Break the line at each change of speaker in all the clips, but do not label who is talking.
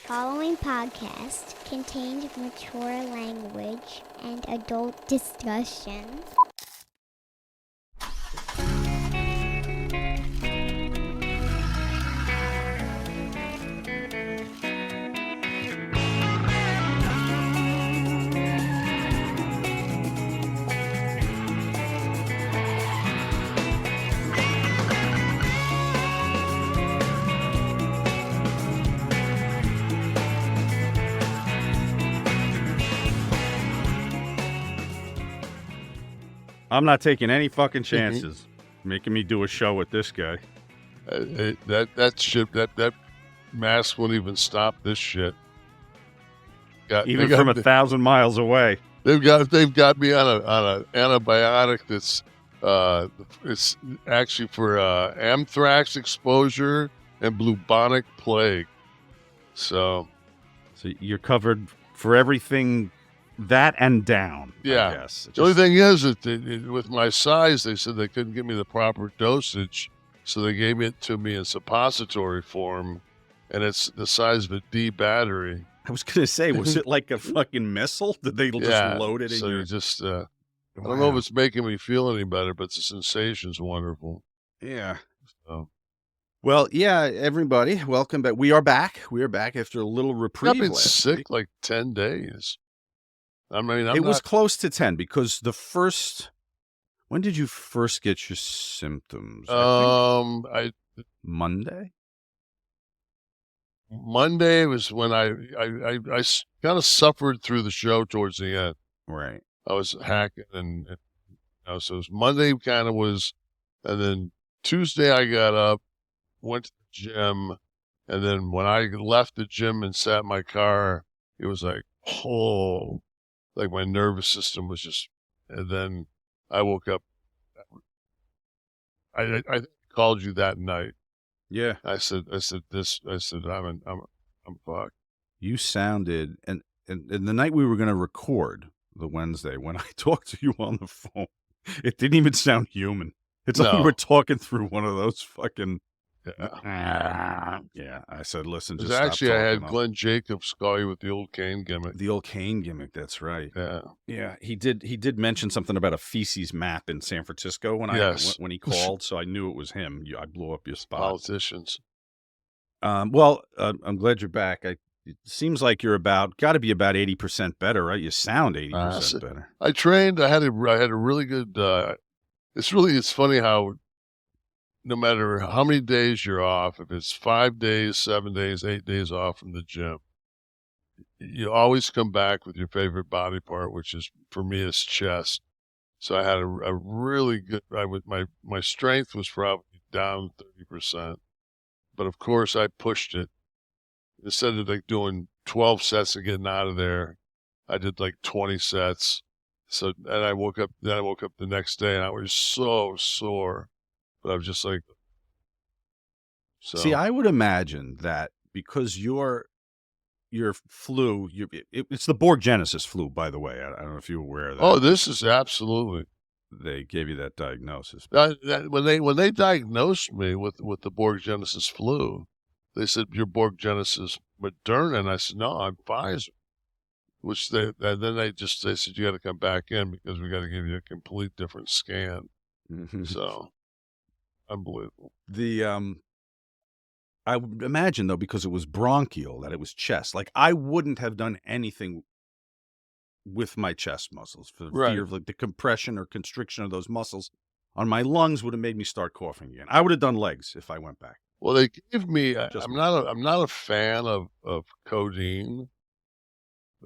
following podcast contains mature language and adult discussions.
I'm not taking any fucking chances making me do a show with this guy.
That mask won't even stop this shit.
Even from 1,000 miles away.
They've got me on a antibiotic that's it's actually for anthrax exposure and bubonic plague. So
you're covered for everything. That and down,
yeah.
I guess.
The only thing is that with my size, they said they couldn't give me the proper dosage, so they gave it to me in suppository form, and it's the size of a D battery.
I was going to say, was it like a fucking missile? Did they just load it in your...
just, I don't know if it's making me feel any better, but the sensation's wonderful.
Yeah.
So.
Well, yeah, everybody, welcome back. We are back. We are back after a little reprieve.
I've been sick like 10 days. I mean,
it was close to 10 because the first. When did you first get your symptoms? Monday.
Monday was when I kind of suffered through the show towards the end.
Right.
I was hacking and so it was Monday kind of was, and then Tuesday I got up, went to the gym, and then when I left the gym and sat in my car, it was like, oh. Like my nervous system was just, and then I woke up. I called you that night.
Yeah.
I said I'm fucked.
You sounded, and the night we were going to record, the Wednesday, when I talked to you on the phone, it didn't even sound human. It's like we were talking through one of those fucking. Yeah. I said, listen, just stop
actually, I had
talking.
Glenn Jacobs call you with the old cane gimmick.
The old cane gimmick, that's right.
Yeah.
Yeah, he did mention something about a feces map in San Francisco when he called, so I knew it was him. I blew up your spot.
Politicians.
I'm glad you're back. It seems like you're got to be about 80% better, right? You sound 80% better.
I trained. I had a really good. It's funny how. No matter how many days you're off, if it's 5 days, 7 days, 8 days off from the gym, you always come back with your favorite body part, which is, for me, is chest. So I had a really good, my strength was probably down 30%. But of course I pushed it. Instead of like doing 12 sets and getting out of there, I did like 20 sets. So, and I woke up the next day and I was so sore. But I was just like, so.
See, I would imagine that because your flu, it's the borggenesis flu, by the way. I don't know if you're aware of that.
Oh, this is absolutely.
They gave you that diagnosis.
When they diagnosed me with the borggenesis flu, they said you're borggenesis Moderna, and I said no, I'm Pfizer. Which then they said you got to come back in because we got to give you a complete different scan. So. Unbelievable.
I would imagine though, because it was bronchial, that it was chest. Like I wouldn't have done anything with my chest muscles for fear of like the compression or constriction of those muscles on my lungs would have made me start coughing again. I would have done legs if I went back.
Well, they gave me. I'm not a fan of codeine.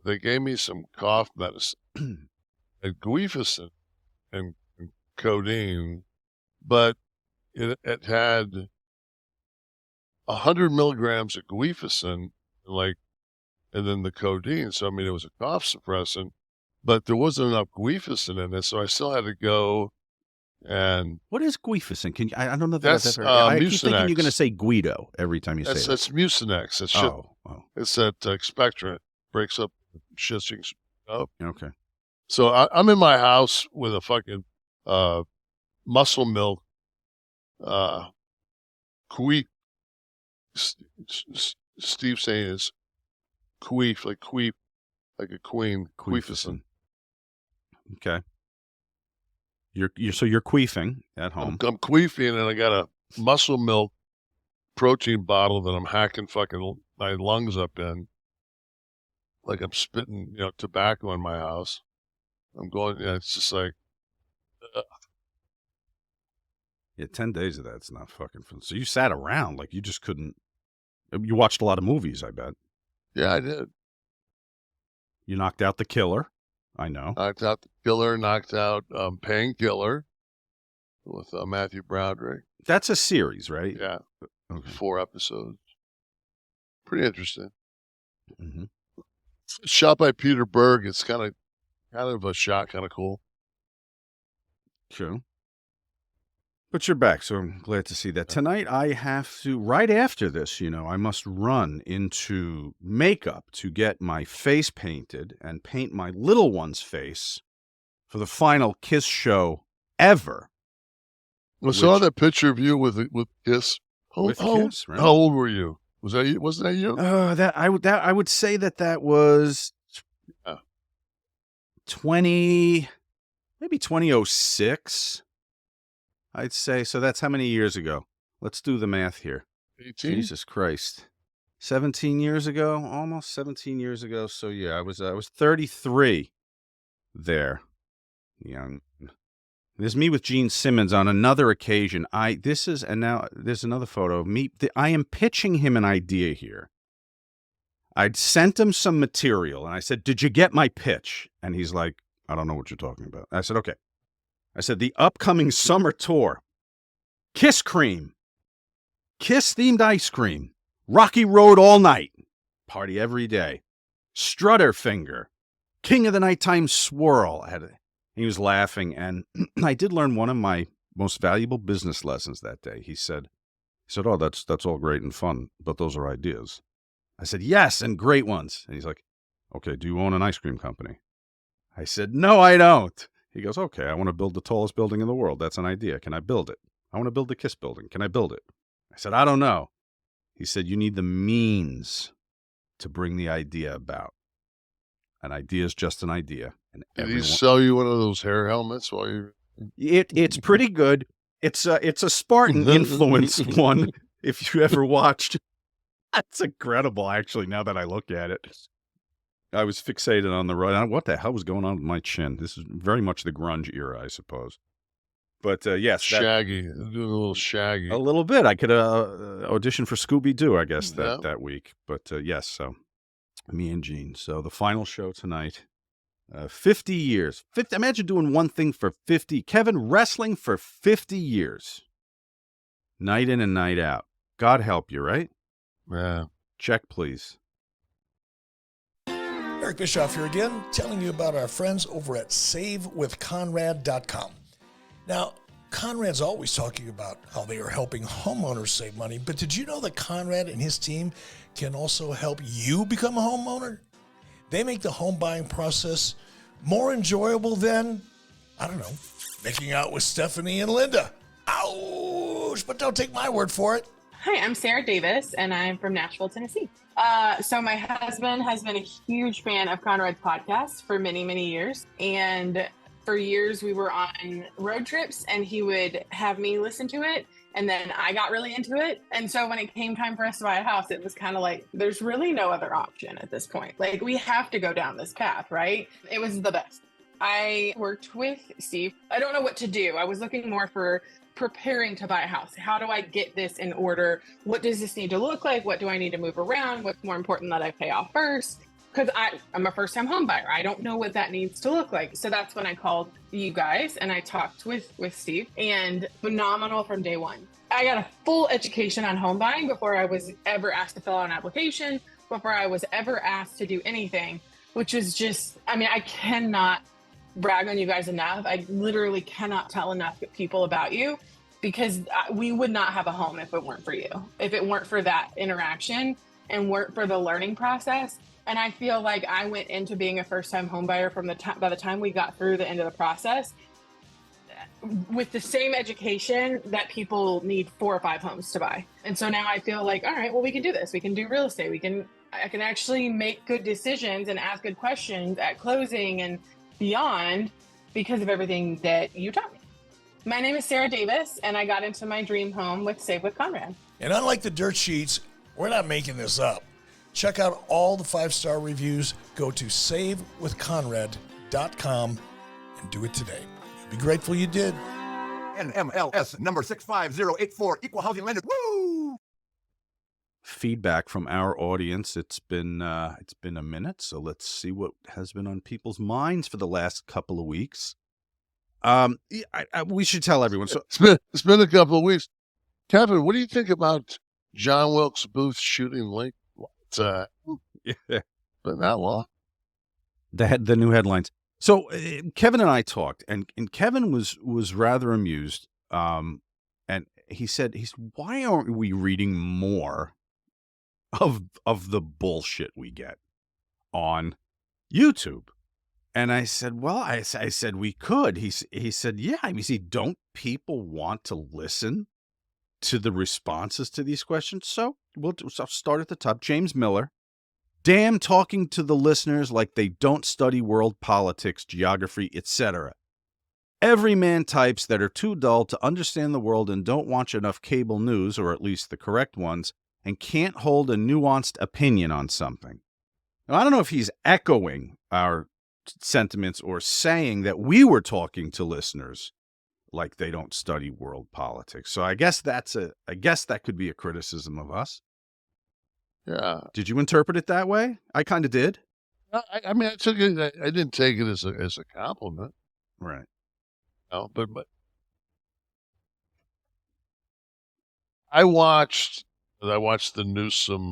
They gave me some cough medicine, guiafacin and codeine, but. It had 100 milligrams of guiafacin, and then the codeine. So I mean, it was a cough suppressant, but there wasn't enough guiafacin in it, so I still had to go. And
what is guiafacin? Can you? I don't know that
that's
I've ever. I keep
Mucinex.
thinking you're going to say Guido every time you say it.
That's Mucinex. It's that expectorant breaks up shitting up.
Okay.
So I'm in my house with a fucking muscle milk. Steve saying is queef, like a queen. Queefison.
Okay. So you're queefing at home.
I'm queefing, and I got a muscle milk protein bottle that I'm hacking fucking my lungs up in, like I'm spitting, tobacco in my house. I'm going, it's just like,
Yeah, 10 days of that's not fucking fun. So you sat around like you just couldn't. You watched a lot of movies, I bet.
Yeah, I did.
You knocked out The Killer. I know.
Knocked out The Killer, knocked out Painkiller with Matthew Broderick.
That's a series, right?
Yeah.
Okay.
4 episodes. Pretty interesting.
Mm-hmm.
Shot by Peter Berg. It's kind of a shot, kind of cool.
True. But you're back, so I'm glad to see that. Tonight I have to, right after this, I must run into makeup to get my face painted and paint my little one's face for the final Kiss show ever.
I saw that picture of you with Kiss.
Kiss, right?
How old were you? Was that you? Wasn't that you?
I would say that was maybe 2006. I'd say. So that's how many years ago? Let's do the math here.
18?
Jesus Christ. 17 years ago? Almost 17 years ago. So yeah, I was 33 there. Young. There's me with Gene Simmons on another occasion. Now there's another photo of me. I am pitching him an idea here. I'd sent him some material and I said, "Did you get my pitch?" And he's like, "I don't know what you're talking about." I said, "Okay." I said, "The upcoming summer tour, Kiss Cream, Kiss-themed ice cream, Rocky Road all night, party every day, Strutter Finger, King of the Nighttime Swirl." He was laughing, and I did learn one of my most valuable business lessons that day. He said, "Oh, that's all great and fun, but those are ideas." I said, "Yes, and great ones." And he's like, "Okay, do you own an ice cream company?" I said, "No, I don't." He goes, "Okay, I want to build the tallest building in the world. That's an idea. Can I build it? I want to build the Kiss building. Can I build it?" I said, "I don't know." He said, "You need the means to bring the idea about. An idea is just an idea." And
did he sell you one of those hair helmets while you?
It's pretty good. It's a Spartan influenced one. If you ever watched, that's incredible. Actually, now that I look at it. I was fixated on the right. What the hell was going on with my chin? This is very much the grunge era, I suppose. But yes,
Shaggy, do a little Shaggy.
A little bit. I could audition for Scooby-Doo, I guess, that week. But yes, so me and Gene. So the final show tonight. 50 years. 50. Imagine doing one thing for 50. Kevin, wrestling for 50 years. Night in and night out. God help you, right?
Yeah.
Check, please.
Eric Bischoff here again, telling you about our friends over at SaveWithConrad.com. Now, Conrad's always talking about how they are helping homeowners save money, but did you know that Conrad and his team can also help you become a homeowner? They make the home buying process more enjoyable than, I don't know, making out with Stephanie and Linda. Ouch! But don't take my word for it.
Hi, I'm Sarah Davis, and I'm from Nashville, Tennessee. So my husband has been a huge fan of Conrad's podcast for many, many years. And for years, we were on road trips, and he would have me listen to it. And then I got really into it. And so when it came time for us to buy a house, it was kind of like, there's really no other option at this point. Like, we have to go down this path, right? It was the best. I worked with Steve. I don't know what to do. I was looking more for preparing to buy a house. How do I get this in order? What does this need to look like? What do I need to move around? What's more important that I pay off first? Because I'm a first-time home buyer. I don't know what that needs to look like. So that's when I called you guys and I talked with Steve, and phenomenal from day one. I got a full education on home buying before I was ever asked to fill out an application, before I was ever asked to do anything, which is just, I mean, I cannot brag on you guys enough. I literally cannot tell enough people about you, because we would not have a home if it weren't for you, if it weren't for that interaction and weren't for the learning process. And I feel like I went into being a first-time home buyer by the time we got through the end of the process with the same education that people need 4 or 5 homes to buy. And so now I feel like, all right, well, we can do this. We can do real estate. We can I can actually make good decisions and ask good questions at closing and beyond because of everything that you taught me. My name is Sarah Davis, and I got into my dream home with Save with Conrad.
And unlike the dirt sheets, we're not making this up. Check out all the 5-star reviews. Go to savewithconrad.com and do it today. You'll be grateful you did.
NMLS number 65084, equal housing lender. Woo!
Feedback from our audience. It's been a minute, so let's see what has been on people's minds for the last couple of weeks. We should tell everyone. So
it's been a couple of weeks. Kevin, what do you think about John Wilkes Booth shooting Lincoln? It's been that long.
The new headlines. So Kevin and I talked, and Kevin was rather amused. And he said, why aren't we reading more of the bullshit we get on YouTube? And I said, well, I said we could. He said, yeah. I mean, see, don't people want to listen to the responses to these questions? So I'll start at the top. James Miller. Damn, talking to the listeners like they don't study world politics, geography, etc. Every man types that are too dull to understand the world and don't watch enough cable news, or at least the correct ones, and can't hold a nuanced opinion on something. Now, I don't know if he's echoing our sentiments or saying that we were talking to listeners like they don't study world politics. So I guess that could be a criticism of us.
Yeah.
Did you interpret it that way? I kind of did.
I mean, I took it. I didn't take it as a compliment.
Right.
No, but I watched the Newsome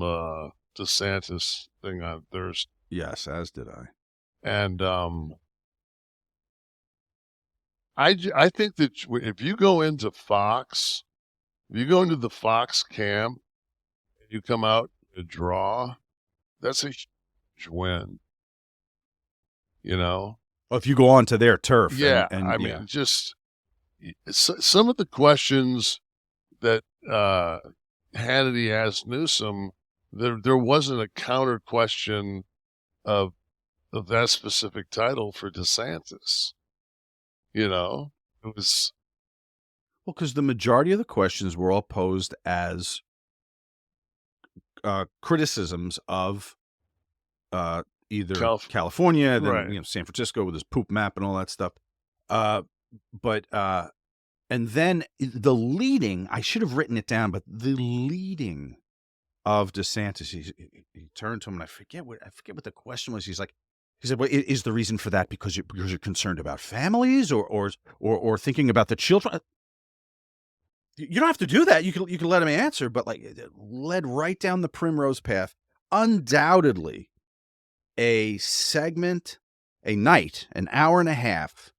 DeSantis thing on Thursday.
Yes, as did I.
And I think that if you go into Fox, if you go into the Fox camp, and you come out a draw, that's a huge win. You know?
Well, if you go on to their turf.
Yeah.
And
I mean, just some of the questions that Hannity asked Newsome, there wasn't a counter question of that specific title for DeSantis. You know? It was...
Well, because the majority of the questions were all posed as criticisms of either California, then
right.
San Francisco with his poop map and all that stuff. And then the leading, I should have written it down, but the leading of DeSantis, he turned to him, and I forget what the question was. He said, "Well, is the reason for that because you're concerned about families or thinking about the children?" You don't have to do that. You can let him answer, but like it led right down the primrose path. Undoubtedly, a night, an hour and a half,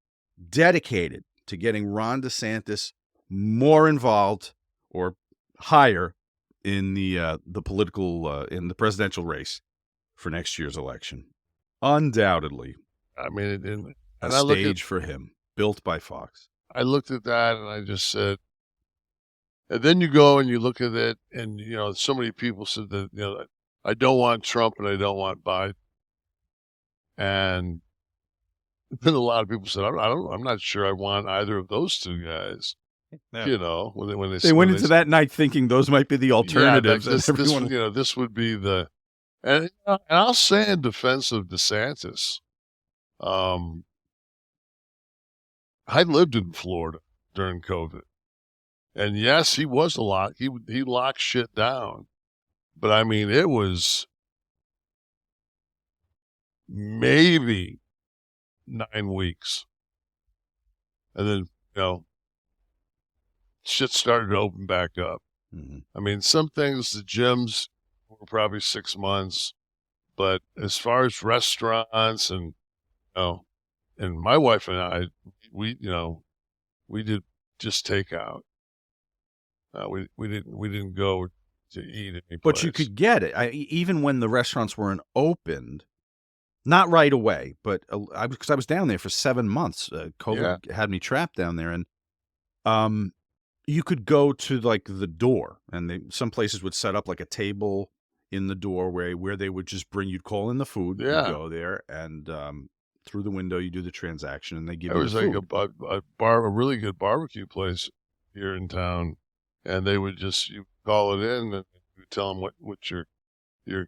dedicated to getting Ron DeSantis more involved or higher in the political in the presidential race for next year's election. Undoubtedly,
I mean,
a stage for him built by Fox.
I looked at that and I just said. And then you go and you look at it, and so many people said that I don't want Trump and I don't want Biden, and then a lot of people said I'm not sure I want either of those two guys. Yeah. When they
went into that night thinking those might be the alternatives.
Yeah, this would be the, and I'll say in defense of DeSantis, I lived in Florida during COVID. And yes, he was a lot. He locked shit down. But I mean, it was maybe 9 weeks. And then, shit started to open back up.
Mm-hmm.
I mean, some things, the gyms were probably 6 months. But as far as restaurants and my wife and I, we did just takeout. We didn't go to eat any place.
But you could get it. Even when the restaurants weren't opened, not right away, but because I was down there for 7 months. COVID had me trapped down there, and you could go to like the door, and some places would set up like a table in the doorway where they would just you'd call in the food, you go there, and through the window you do the transaction, and they give you the food.
There was a really good barbecue place here in town, and they would you call it in, and you tell them what your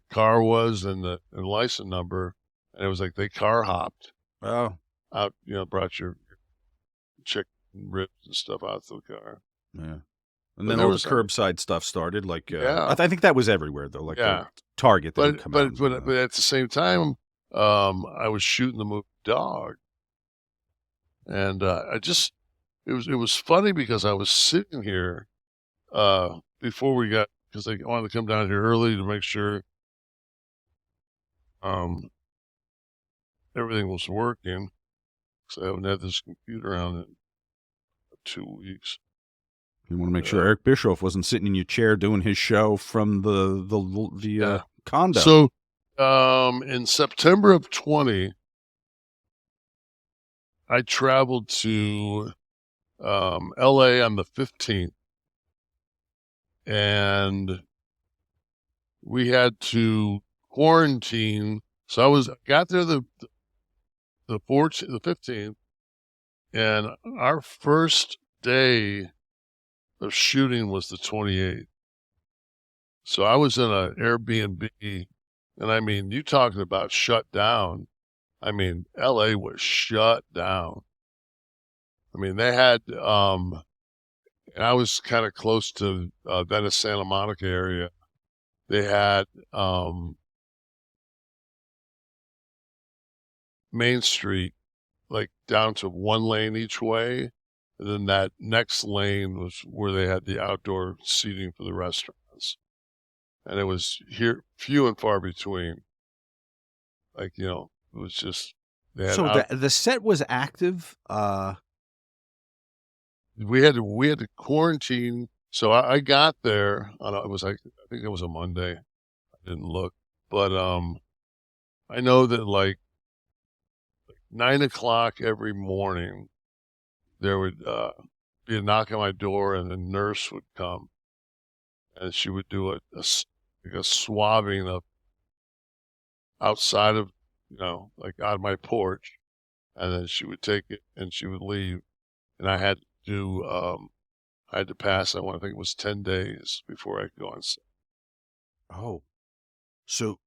car was and the license number, and it was like they car hopped out, brought your chicken ribs and stuff out to the car.
Yeah. And then all the curbside stuff started. Like, I think that was everywhere though. Like, Target.
But at the same time, I was shooting the movie Dog, and it was funny because I was sitting here before we got, because I wanted to come down here early to make sure everything was working, because I haven't had this computer on in 2 weeks.
You want to make sure Eric Bischoff wasn't sitting in your chair doing his show from the condo.
So, in September of 20, I traveled to L.A. on the 15th, and we had to quarantine. So I got there the 15th, and our first day of shooting was the 28th. So I was in an Airbnb, and I mean, you talking about shut down. I mean, LA was shut down. I mean, they had, and I was kind of close to Venice, Santa Monica area. They had Main Street, like down to one lane each way. And then that next lane was where they had the outdoor seating for the restaurants. And it was here few and far between. Like, it was just, they had
so the set was active.
We had to quarantine. So I got there on I think it was a Monday. I didn't look, but I know that like 9 o'clock every morning, there would be a knock on my door, and a nurse would come, and she would do a swabbing of outside of, like on my porch, and then she would take it and she would leave, and I had to pass. I think it was 10 days before I could go on set.
Oh, so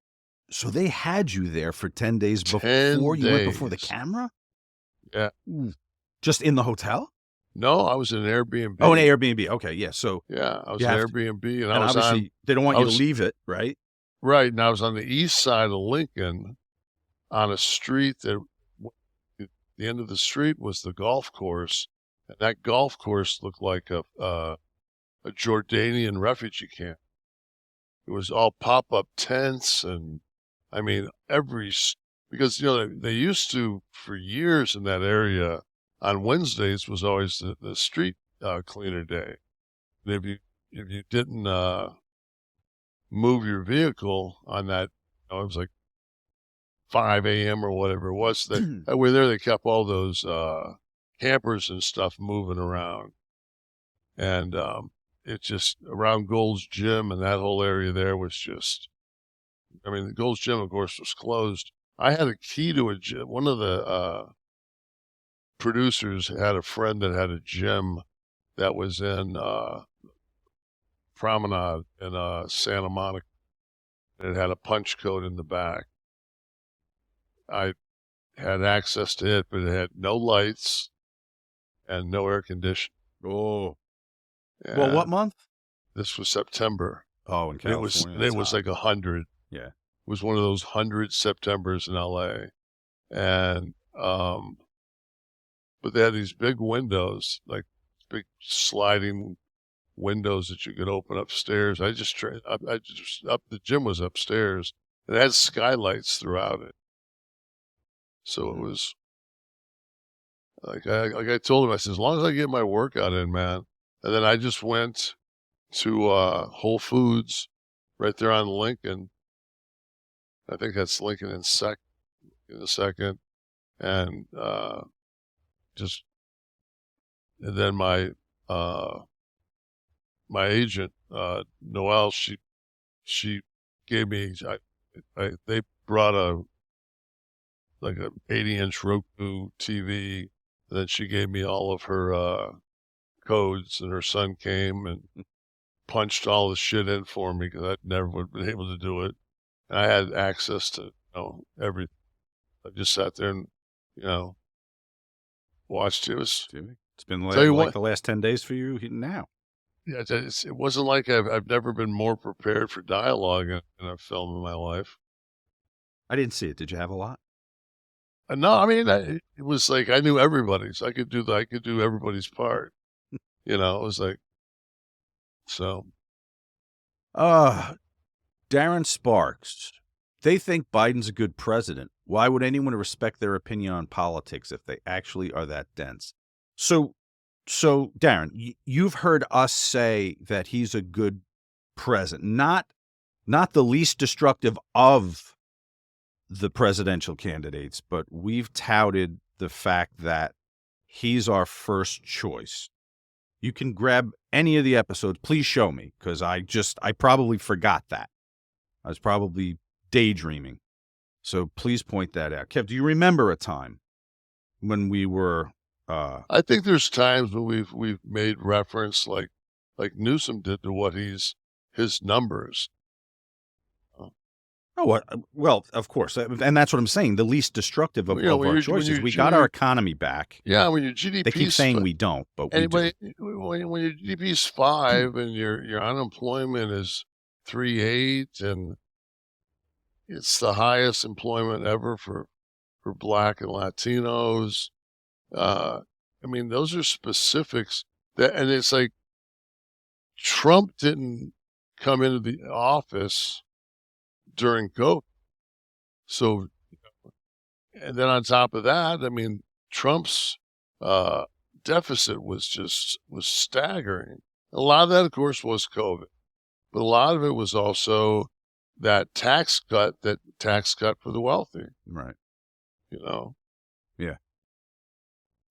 they had you there for 10 days before
10
you went before the
days.
camera?
Yeah.
Just in the hotel?
No, I was in an Airbnb.
Oh, an Airbnb. Okay, yeah. So
I was in Airbnb, and I was
obviously they don't want you to leave it, right?
Right, and I was on the east side of Lincoln, on a street that at the end of the street was the golf course, and that golf course looked like a Jordanian refugee camp. It was all pop-up tents, and I mean because they used to, for years in that area, on Wednesdays was always the street cleaner day. And if you didn't move your vehicle on that, it was like 5 a.m. or whatever it was. That way there they kept all those campers and stuff moving around. And it just, around Gold's Gym and that whole area there was just, the Gold's Gym, of course, was closed. I had a key to a gym. One of the producers had a friend that had a gym that was in Promenade in Santa Monica. It had a punch code in the back. I had access to it, but it had no lights and no air conditioning.
Oh.
And
well, what month?
This was September.
Oh, in California.
It was like 100.
Yeah.
It was one of those 100 Septembers in LA. And, but they had these big windows, like big sliding windows that you could open upstairs. The gym was upstairs. It had skylights throughout it. So it was like I told him, I said, as long as I get my workout in, man. And then I just went to Whole Foods right there on Lincoln. I think that's Lincoln in a second. And and then my agent, Noelle, she gave me, they brought a 80-inch Roku TV. And then she gave me all of her codes, and her son came and punched all the shit in for me because I never would have been able to do it. And I had access to everything. I just sat there and watched it. It's
been like the last 10 days for you now.
Yeah, it wasn't like I've never been more prepared for dialogue in a film in my life.
I didn't see it. Did you have a lot?
No, I mean, it was like I knew everybody's. I could do everybody's part. It was like, so.
Darren Sparks. They think Biden's a good president. Why would anyone respect their opinion on politics if they actually are that dense? So Darren, you've heard us say that he's a good president, not the least destructive of the presidential candidates, but we've touted the fact that he's our first choice. You can grab any of the episodes. Please show me, because I probably forgot that. I was probably daydreaming. So please point that out. Kev, do you remember a time when we were...
I think there's times when we've made reference like Newsome did to what his numbers.
Well, of course. And that's what I'm saying. The least destructive of our choices. We got our economy back.
Yeah, when your GDP...
They keep saying we don't, but we do.
When your GDP is 5 and your unemployment is 3.8, and it's the highest employment ever for Black and Latinos. I mean, those are specifics and it's like Trump didn't come into the office during COVID. So, and then on top of that, I mean, Trump's deficit was staggering. A lot of that, of course, was COVID, but a lot of it was also that tax cut for the wealthy.
Right.
Yeah.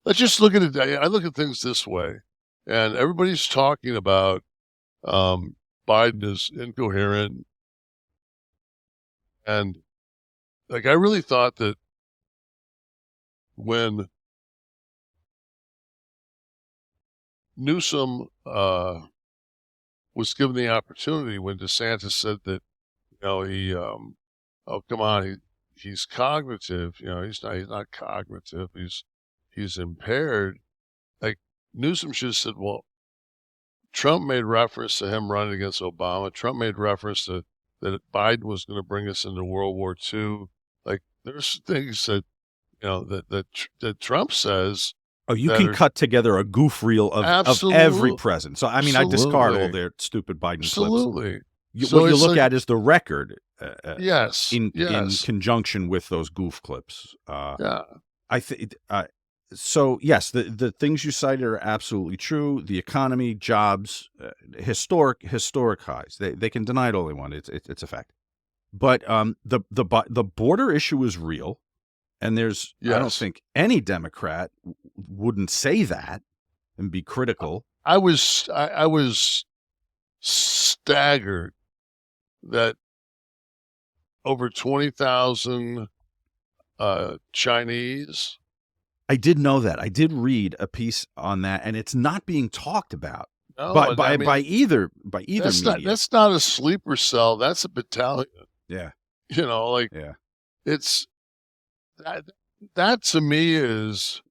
Let's just look at it. I look at things this way, and everybody's talking about Biden is incoherent. And like, I really thought that when Newsome was given the opportunity, when DeSantis said that, he's cognitive, he's not cognitive, he's impaired. Like, Newsome should have said, well, Trump made reference to him running against Obama. Trump made reference to that Biden was going to bring us into World War II. Like, there's things that, that Trump says.
Oh, you can cut together a goof reel of every president. So, I mean, I discard all their stupid Biden clips.
Absolutely.
What you look at is the record.
Yes.
In conjunction with those goof clips.
Yeah.
I think so. Yes, the things you cited are absolutely true. The economy, jobs, historic highs. They can deny it all they want. It's a fact. But the border issue is real, and there's I don't think any Democrat wouldn't say that and be critical.
I was staggered that over 20,000 Chinese.
I did know that. I did read a piece on that, and it's not being talked about by either media.
That's not a sleeper cell. That's a battalion.
Yeah.
It's that to me is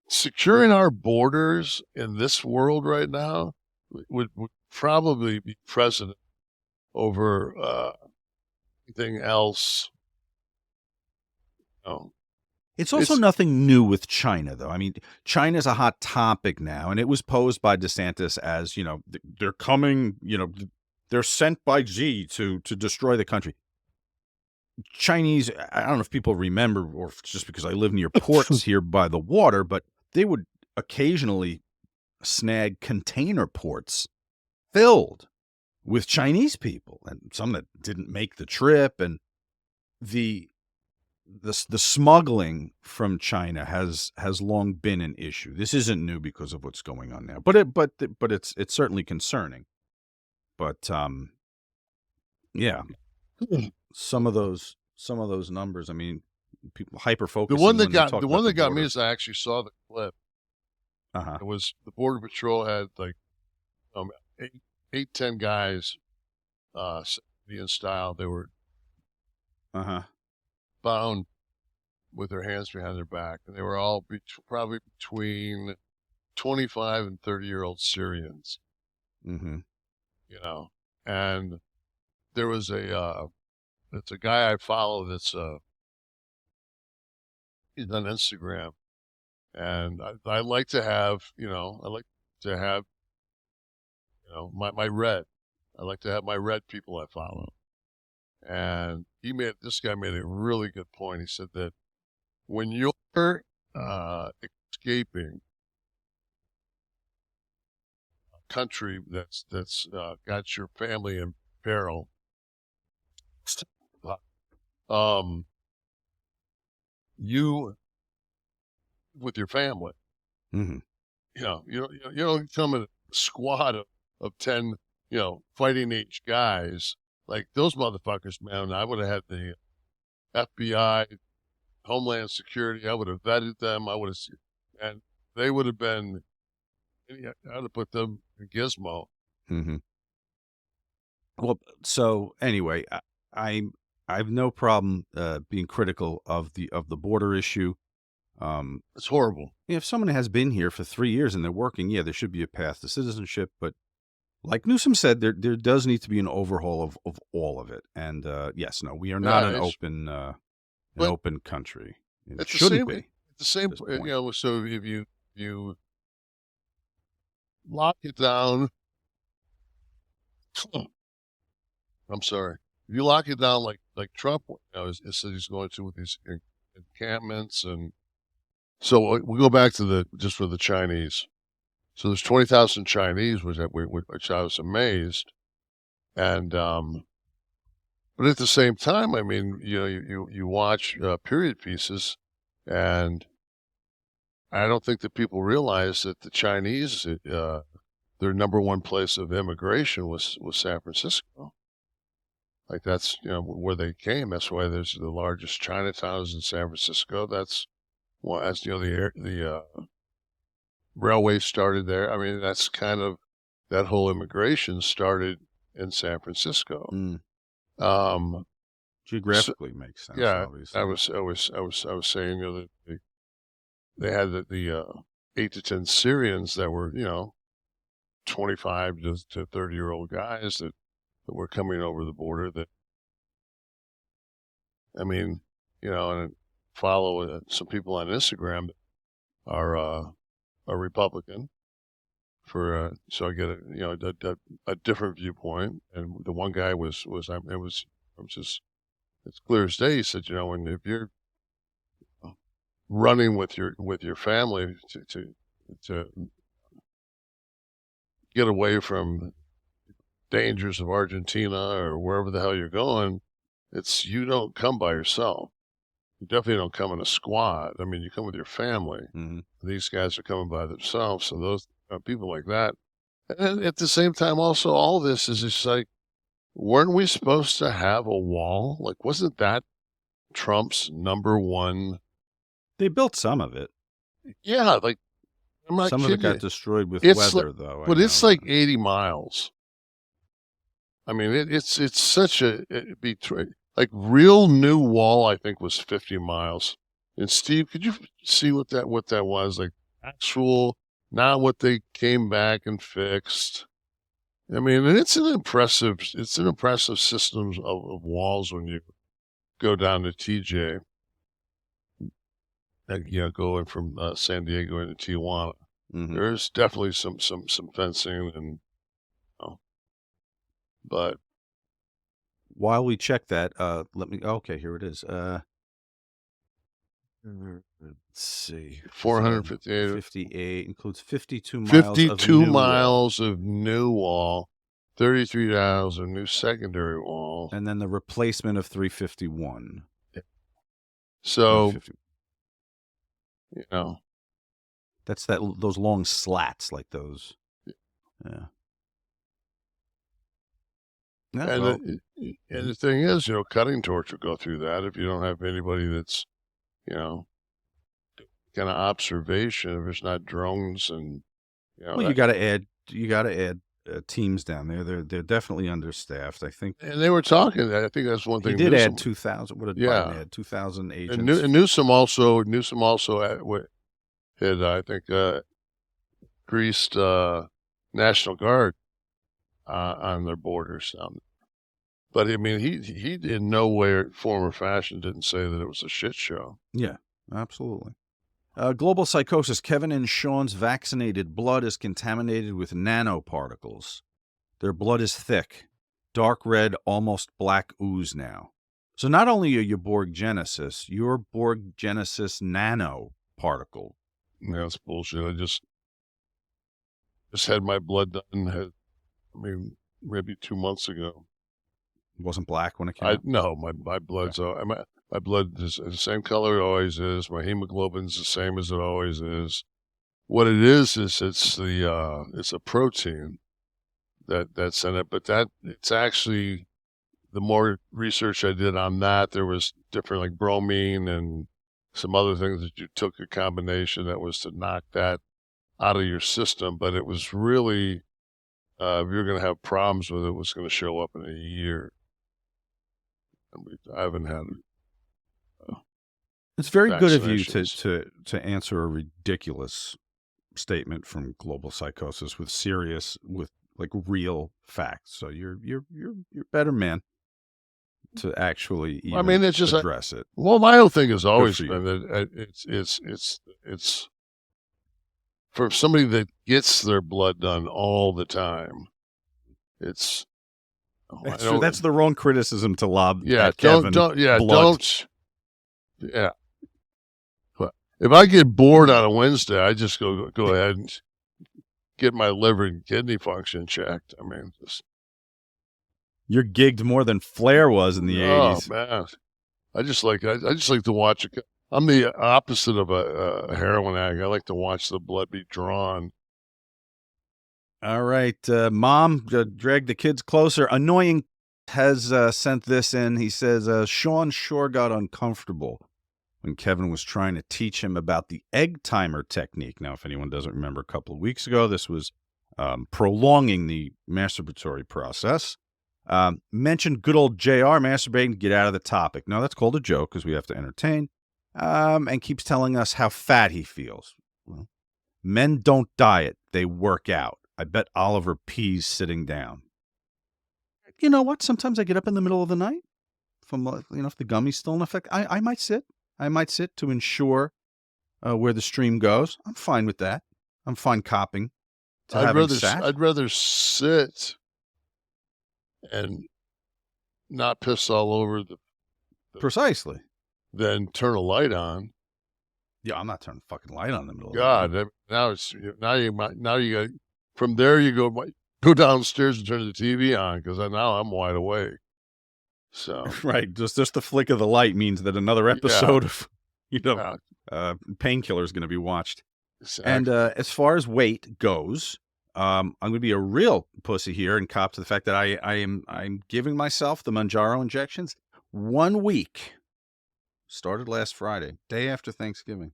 securing our borders in this world right now would probably be precedent over anything else.
It's also nothing new with China, though. I mean, China's a hot topic now, and it was posed by DeSantis as, they're coming, they're sent by Xi to destroy the country. Chinese, I don't know if people remember, or if it's just because I live near ports here by the water, but they would occasionally snag container ports filled with Chinese people, and some that didn't make the trip, and the smuggling from China has long been an issue. This isn't new because of what's going on now, but it's certainly concerning. But yeah, some of those numbers. I mean, people hyper focusing.
The one that got me
border.
is I actually saw the clip.
Uh-huh.
It was the Border Patrol had like 10 guys, Indian style. They were bound with their hands behind their back, and they were all probably between 25 and 30-year-old Syrians.
Mm-hmm.
You know, and there was it's a guy I follow that's he's on Instagram, and I like to have my red. I like to have my red people I follow. And this guy made a really good point. He said that when you're escaping a country that's got your family in peril, you with your family,
Mm-hmm.
you don't come in a squad of 10, fighting age guys. Like those motherfuckers, man, I would have had the FBI, Homeland Security. I would have vetted them. And they would have been, I would have put them in Gizmo.
Mm-hmm. Well, so anyway, I have no problem being critical of the border issue.
It's horrible.
If someone has been here for 3 years and they're working, yeah, there should be a path to citizenship. But like Newsome said, there does need to be an overhaul of all of it. And yes, no, we are not an open country. It shouldn't be.
It's the same, so if you lock it down, I'm sorry. If you lock it down like Trump said he's going to with these encampments, and so we go back to just for the Chinese. So there's 20,000 Chinese, which I was amazed, and but at the same time, I mean, you watch period pieces, and I don't think that people realize that the Chinese, their number one place of immigration was San Francisco. Like that's where they came. That's why there's the largest Chinatown is in San Francisco. That's the railway started there. I mean, that's kind of that whole immigration started in San Francisco.
Geographically makes sense.
Yeah,
obviously.
I was saying that they had the 8 to 10 Syrians that were 25 to 30-year-old guys that were coming over the border. That I mean, and I follow some people on Instagram that are a Republican. So I get a different viewpoint, and the one guy it's clear as day. He said, if you're running with your family to get away from dangers of Argentina or wherever the hell you're going, you don't come by yourself. You definitely don't come in a squad. I mean, you come with your family.
Mm-hmm.
These guys are coming by themselves. So those people like that. And at the same time, also, all this is just like, weren't we supposed to have a wall? Like, wasn't that Trump's number one?
They built some of it.
Yeah, like, I'm not
some
kidding
of it got
you.
Destroyed with
It's
weather, though.
But it's like 80 miles. I mean, it's such like real new wall. I think was 50 miles. And Steve, could you see what that was? Like actual, not what they came back and fixed. I mean, and it's an impressive system of walls when you go down to TJ. Going from San Diego into Tijuana.
Mm-hmm.
There's definitely some fencing and. But
while we check that, okay, here it is. Let's see.
458.
58 includes 52 miles
52 miles of new wall, 33 miles of new secondary wall.
And then the replacement of 351.
So,
350. That's those long slats like those. Yeah.
And the thing is, cutting torch will go through that if you don't have anybody that's, kind of observation. If it's not drones and,
well, you got to add teams down there. They're definitely understaffed, I think.
And they were talking. I think that's one thing.
He did add 2,000. What did Biden add? 2,000 agents.
And Newsome also had, I think, increased National Guard on their borders. But I mean, he in no way, form, or fashion didn't say that it was a shit show.
Yeah, absolutely. Global psychosis. Kevin and Sean's vaccinated blood is contaminated with nanoparticles. Their blood is thick, dark red, almost black ooze now. So not only are you borggenesis, you're borggenesis nanoparticle.
Yeah, that's bullshit. I just had my blood done. Maybe 2 months ago.
It wasn't black when it came out?
No, my blood's my blood is the same color it always is. My hemoglobin's the same as it always is. What it is it's it's a protein that's in it, but it's actually, the more research I did on that, there was different, like bromine and some other things that you took a combination that was to knock that out of your system. But it was really, if you're going to have problems with it, was going to show up in a year. I haven't had
It's very good of you to answer a ridiculous statement from Global Psychosis with like real facts. So you're better man to actually even
it's just
address it.
Well, my whole thing has always been that it's for somebody that gets their blood done all the time. It's
That's true. That's the wrong criticism to lob at
Kevin.
Don't.
If I get bored on a Wednesday, I just go ahead and get my liver and kidney function checked.
You're gigged more than Flair was in the 80s.
Oh man, I just like to watch it. I'm the opposite of a heroin addict. I like to watch the blood be drawn.
All right, Mom, drag the kids closer. Annoying has sent this in. He says, Sean sure got uncomfortable when Kevin was trying to teach him about the egg timer technique. Now, if anyone doesn't remember, a couple of weeks ago, this was prolonging the masturbatory process. Mentioned good old JR masturbating to get out of the topic. No, that's called a joke because we have to entertain. And keeps telling us how fat he feels. Well, men don't diet, they work out. I bet Oliver pees sitting down. You know what? Sometimes I get up in the middle of the night. If the gummy's still in effect, I might sit. I might sit to ensure where the stream goes. I'm fine with that. I'm fine copping to having sat.
I'd rather sit and not piss all over the
Precisely.
Than turn a light on.
Yeah, I'm not turning a fucking light on in the middle
of the night. Now you got. From there, you go downstairs and turn the TV on because now I'm wide awake. So
right, just the flick of the light means that another episode of Painkiller is going to be watched. Exactly. And as far as weight goes, I'm going to be a real pussy here and cop to the fact that I'm giving myself the Mounjaro injections 1 week. Started last Friday, day after Thanksgiving.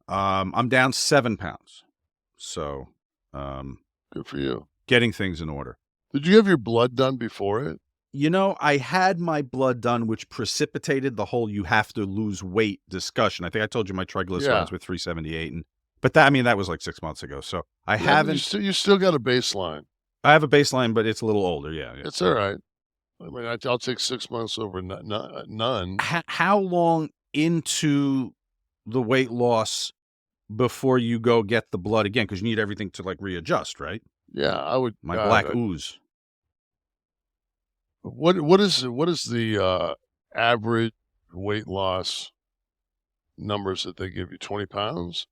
I'm down 7 pounds. So.
Good for you.
Getting things in order.
Did you have your blood done before it?
I had my blood done, which precipitated the whole you have to lose weight discussion. I think I told you my triglycerides were 378. But that was like 6 months ago. So I haven't.
You still got a baseline.
I have a baseline, but it's a little older. Yeah.
It's all right. I'll take 6 months over none.
How long into the weight loss before you go get the blood again? Because you need everything to readjust, right?
Yeah, I would.
My black ooze.
What is the average weight loss numbers that they give you? 20 pounds?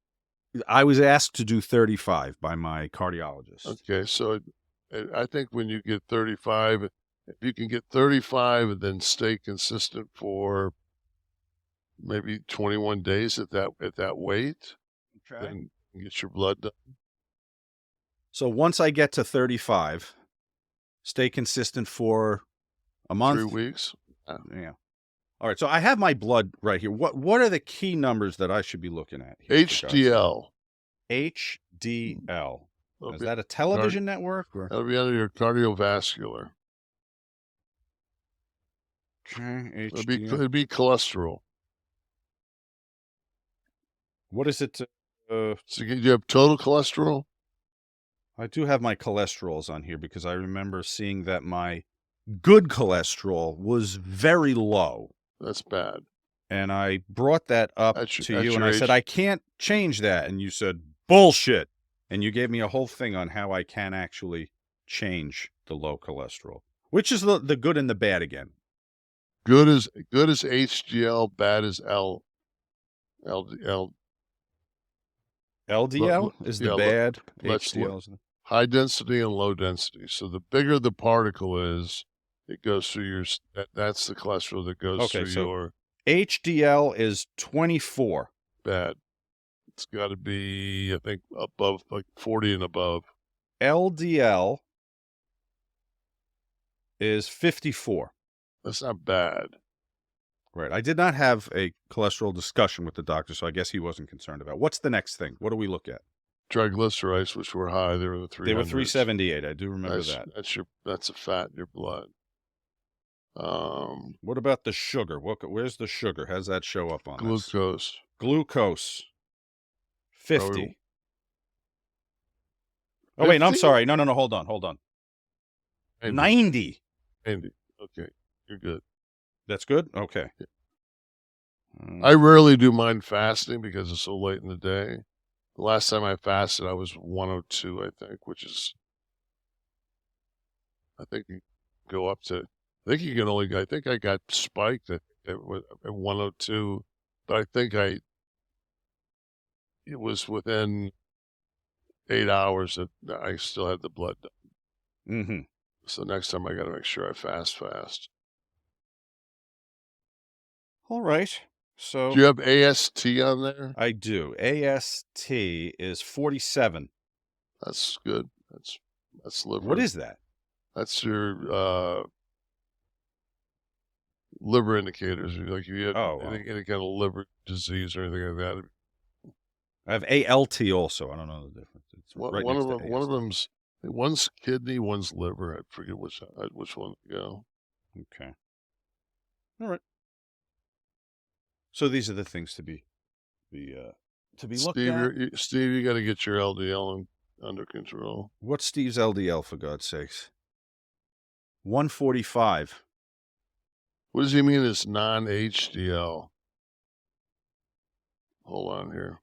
I was asked to do 35 by my cardiologist.
Okay, so I think when you get 35, if you can get 35 and then stay consistent for maybe 21 days at that weight, then get your blood done.
So once I get to 35, stay consistent for a month?
3 weeks.
Yeah. All right. So I have my blood right here. What are the key numbers that I should be looking at here?
HDL.
HDL. Is that a television network? Or?
That'll be under your cardiovascular.
Okay.
It'd be cholesterol.
What is it?
So you have total cholesterol?
I do have my cholesterols on here because I remember seeing that my good cholesterol was very low.
That's bad.
And I brought that up to you, and I said, I can't change that. And you said, bullshit. And you gave me a whole thing on how I can actually change the low cholesterol. Which is the good and the bad again?
Good is HDL, bad is LDL.
LDL is the bad. HDL is the
high density and low density. So the bigger the particle is, it goes through that's the cholesterol that goes through your...
HDL is 24.
Bad. It's got to be, I think, above, like 40 and above.
LDL is 54.
That's not bad.
Right. I did not have a cholesterol discussion with the doctor, so I guess he wasn't concerned about. What's the next thing? What do we look at?
Triglycerides, which were high. They were the 300s.
They were 378. I do remember that.
That's a fat in your blood.
What about the sugar? Where's the sugar? How does that show up on
glucose?
Glucose. 50. Oh, wait, no, I'm sorry. No, hold on. 90.
90. Okay, you're good.
That's good? Okay.
I rarely do mine fasting because it's so late in the day. The last time I fasted, I was 102, I think, which is, I think you go up to, I think I got spiked at 102, but I think it was within 8 hours that I still had the blood done.
Mm-hmm.
So next time I got to make sure I fast.
All right. So
do you have AST on there?
I do. AST is 47.
That's good. That's liver.
What is that?
That's your liver indicators. Like you have any kind of liver disease or anything like that.
I have ALT also. I don't know the difference. It's right
one of them's one's kidney, one's liver. I forget which one to go.
Okay. All right. So these are the things to be looked at.
Steve, you got to get your LDL under control.
What's Steve's LDL, for God's sakes? 145.
What does he mean it's non-HDL? Hold on here.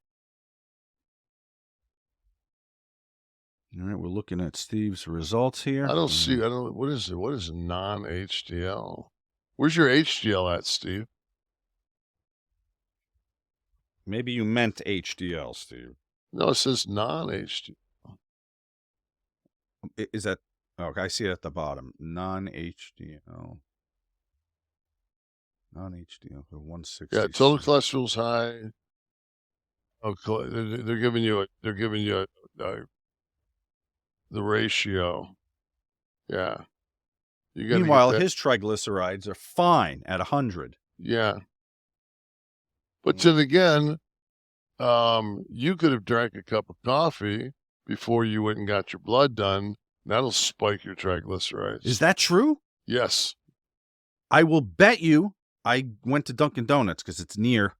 All right, we're looking at Steve's results here.
What is it? What is non-HDL? Where's your HDL at, Steve?
Maybe you meant HDL, Steve.
No, it says non-HDL.
Is that... Okay, I see it at the bottom. Non-HDL. Non-HDL, 160.
Yeah, total cholesterol's high. Oh, they're giving you the ratio. Yeah.
Meanwhile, his triglycerides are fine at 100.
Yeah. But then again, you could have drank a cup of coffee before you went and got your blood done. That'll spike your triglycerides.
Is that true?
Yes.
I will bet you I went to Dunkin' Donuts because it's near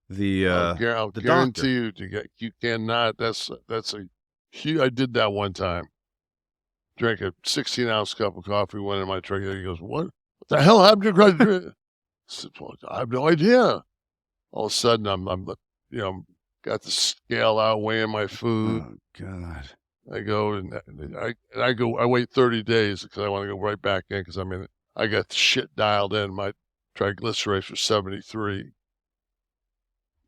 the
I'll guarantee doctor. You cannot. That's a huge. I did that one time. Drank a 16-ounce cup of coffee. Went in my triglycerides. He goes, "What the hell happened to your triglycerides?" I said, "Well, I have no idea." All of a sudden, I'm got the scale out weighing my food.
Oh God!
I go and I wait 30 days because I want to go right back in because I got the shit dialed in. My triglycerides were 73.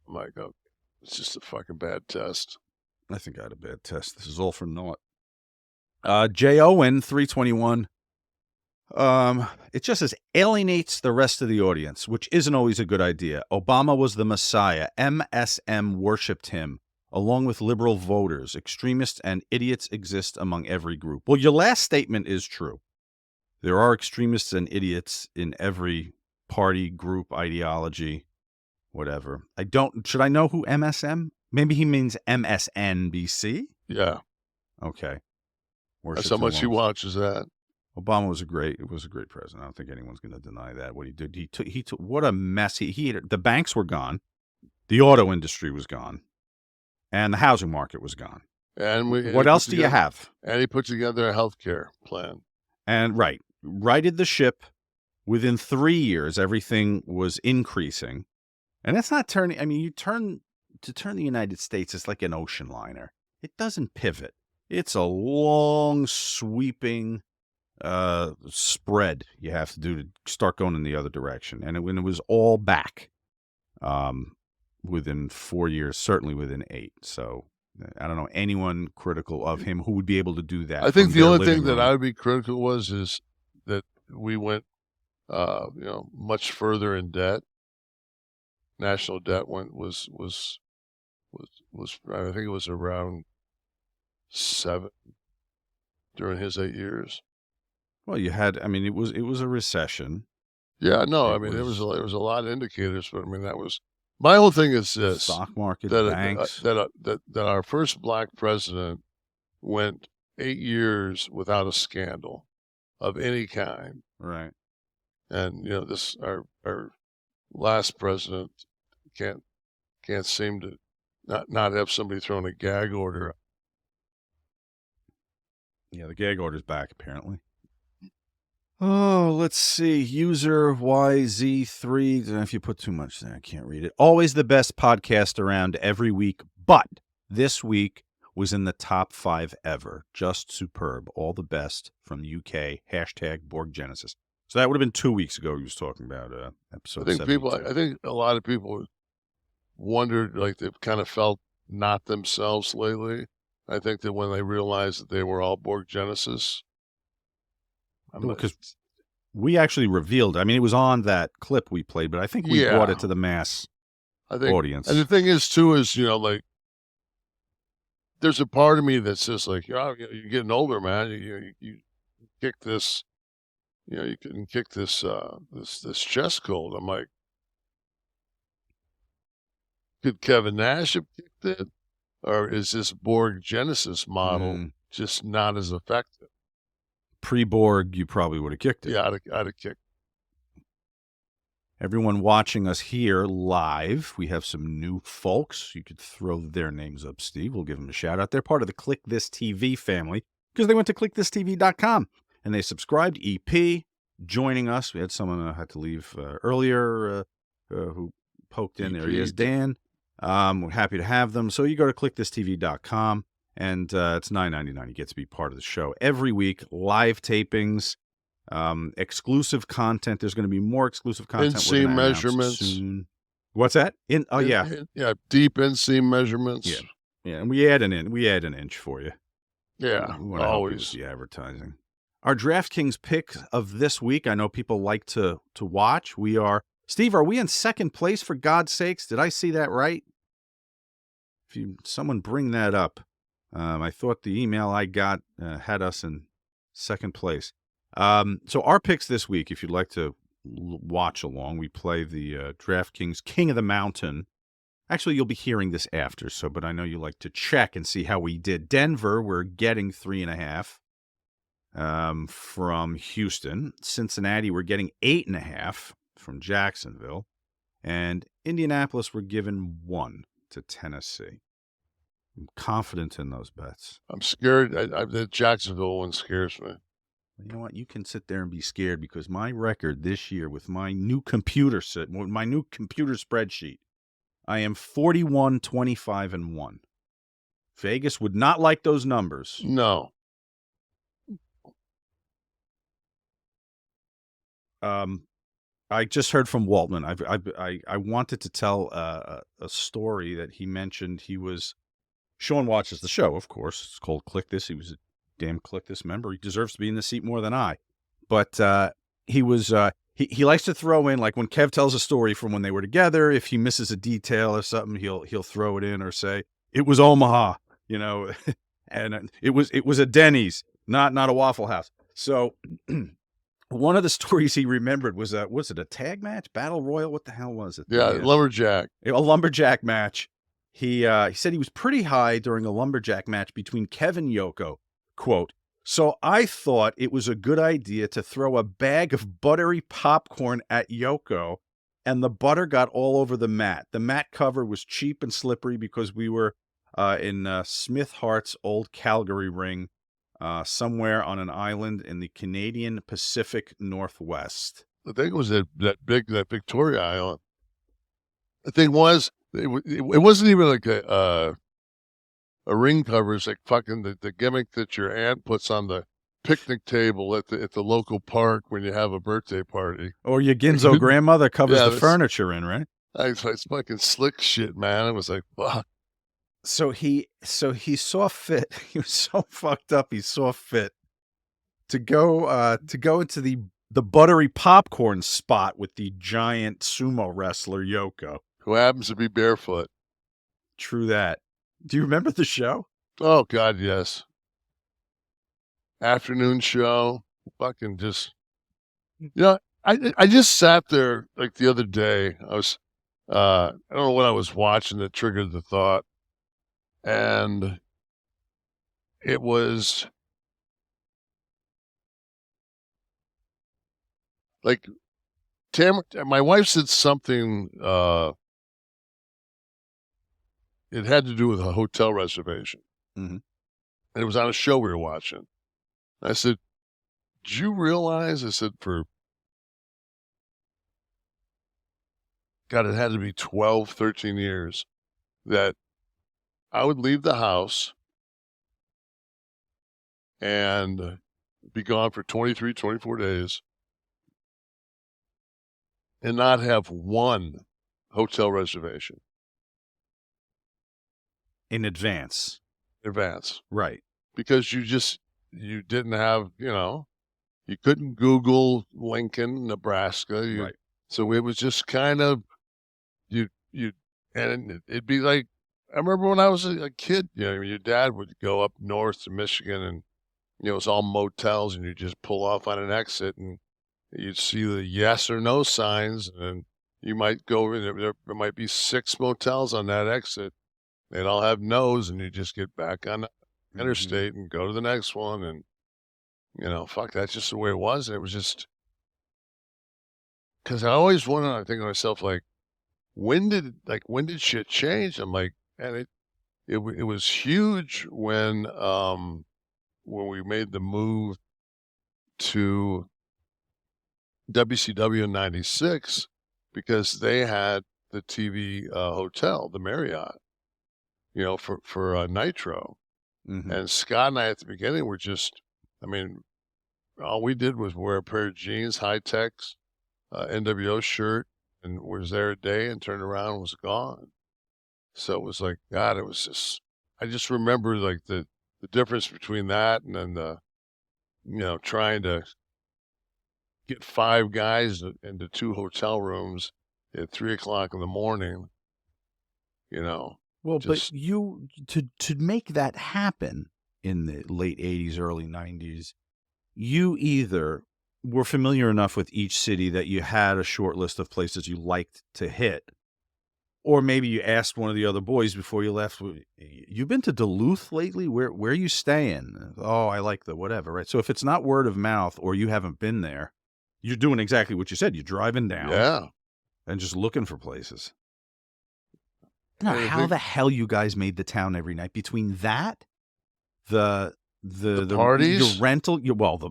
I'm like, oh, it's just a fucking bad test.
I think I had a bad test. This is all for naught. JON 321. It just says alienates the rest of the audience, which isn't always a good idea. Obama was the Messiah. MSM worshipped him, along with liberal voters. Extremists and idiots exist among every group. Well, your last statement is true. There are extremists and idiots in every party, group, ideology, whatever. Should I know who MSM? Maybe he means MSNBC?
Yeah.
Okay.
That's how much he watches that.
Obama was a great president. I don't think anyone's going to deny that. What he did, he took what a mess. The banks were gone. The auto industry was gone. And the housing market was gone.
And
what else do you have?
And he put together a health care plan.
And righted the ship. Within 3 years, everything was increasing. And that's not turning. I mean, turn the United States, it's like an ocean liner. It doesn't pivot. It's a long, sweeping spread you have to do to start going in the other direction. And when it was all back within 4 years, certainly within 8. So I don't know anyone critical of him who would be able to do that.
I think the only thing that I would be critical is that we went much further in debt. National debt was I think it was around 7 during his 8 years.
Well, you had. I mean, it was a recession.
Yeah, no, there was a lot of indicators, but I mean that was my whole thing is this:
stock market,
banks. That our first black president went 8 years without a scandal of any kind.
Right.
And our last president can't seem to not have somebody throwing a gag order.
Yeah, the gag order's back apparently. Oh, let's see. User YZ3. I don't know if you put too much there. I can't read it. Always the best podcast around every week, but this week was in the top 5 ever. Just superb. All the best from the UK. # borggenesis. So that would have been 2 weeks ago he was talking about episode 72.
I think a lot of people wondered, like they've kind of felt not themselves lately. I think that when they realized that they were all borggenesis.
Because we actually revealed, I mean, it was on that clip we played, but I think we brought it to the mass audience.
And the thing is, too, is, like, there's a part of me that says, like, you're getting older, man. You kick this, you can kick this this chest cold. I'm like, could Kevin Nash have kicked it? Or is this borggenesis model just not as effective?
Pre-Borg, you probably would have kicked it.
Yeah, I'd have kicked.
Everyone watching us here live, we have some new folks. You could throw their names up, Steve. We'll give them a shout out. They're part of the Kliq This TV family because they went to KliqThisTV.com and they subscribed. EP joining us. We had someone who had to leave earlier who poked in. There he is, Dan. We're happy to have them. So you go to KliqThisTV.com. And it's $9.99. You get to be part of the show every week. Live tapings, exclusive content. There's going to be more exclusive content.
Inseam measurements.
Soon. What's that?
Yeah, deep inseam measurements.
Yeah, and we add an inch for you.
Yeah, always
the advertising. Our DraftKings pick of this week. I know people like to watch. We are Steve. Are we in second place? For God's sakes, did I see that right? If someone bring that up. I thought the email I got had us in second place. So our picks this week, if you'd like to watch along, we play the DraftKings King of the Mountain. Actually, you'll be hearing this after, but I know you like to check and see how we did. Denver, we're getting 3.5 from Houston. Cincinnati, we're getting 8.5 from Jacksonville. And Indianapolis, we're giving 1 to Tennessee. I'm confident in those bets.
I'm scared. The Jacksonville one scares me.
You know what? You can sit there and be scared because my record this year with my new computer spreadsheet, I am 41, 25, and 1. Vegas would not like those numbers.
No.
I just heard from Waltman. I wanted to tell a story that he mentioned. Sean watches the show, of course. It's called Kliq This. He was a damn Kliq This member. He deserves to be in the seat more than I. But he likes to throw in, like when Kev tells a story from when they were together, if he misses a detail or something, he'll throw it in or say, it was Omaha, and it was a Denny's, not a Waffle House. So one of the stories he remembered was it a tag match, battle royal? What the hell was it?
Yeah, lumberjack.
A lumberjack match. He said he was pretty high during a lumberjack match between Kevin and Yoko. Quote, "So I thought it was a good idea to throw a bag of buttery popcorn at Yoko, and the butter got all over the mat. The mat cover was cheap and slippery because we were in Smith Hart's old Calgary ring, somewhere on an island in the Canadian Pacific Northwest."
I think it was that Victoria Island. The thing was, it wasn't even like a ring cover. It's like fucking the gimmick that your aunt puts on the picnic table at the local park when you have a birthday party.
Or your Ginzo grandmother covers the furniture in, right?
It's fucking slick shit, man. It was like, fuck.
So he saw fit. He was so fucked up. He saw fit to go into the buttery popcorn spot with the giant sumo wrestler Yoko,
who happens to be barefoot.
True that. Do you remember the show?
Oh God, yes. Afternoon show. Fucking just, I just sat there like the other day. I was, I don't know what I was watching that triggered the thought. And it was like my wife said something, it had to do with a hotel reservation.
Mm-hmm.
And it was on a show we were watching. I said, "Did you realize," I said, God, it had to be 12, 13 years, that I would leave the house and be gone for 23, 24 days and not have one hotel reservation.
In advance. Right.
Because you didn't have, you couldn't Google Lincoln, Nebraska.
Right.
So it was just kind of, and it'd be like, I remember when I was a kid, your dad would go up north to Michigan and, it's all motels and you just pull off on an exit and you'd see the yes or no signs and you might go in, there might be 6 motels on that exit. They'd all have no's and you just get back on the interstate and go to the next one. And, fuck, that's just the way it was. And it was just, because I always wonder, I think to myself, like, when did shit change? I'm like, and it was huge when we made the move to WCW in '96 because they had the TV hotel, the Marriott, for Nitro.
Mm-hmm.
And Scott and I at the beginning were just, all we did was wear a pair of jeans, high techs, NWO shirt, and was there a day and turned around and was gone. So it was like, God, it was just, I just remember like the difference between that and then the, trying to get 5 guys into 2 hotel rooms at 3:00 in the morning,
Well, but you, to make that happen in the late 80s, early 90s, you either were familiar enough with each city that you had a short list of places you liked to hit, or maybe you asked one of the other boys before you left, "You've been to Duluth lately? Where are you staying?" "Oh, I like the whatever," right? So if it's not word of mouth or you haven't been there, you're doing exactly what you said. You're driving down and just looking for places. Now, how the hell you guys made the town every night between that, the parties, your rental,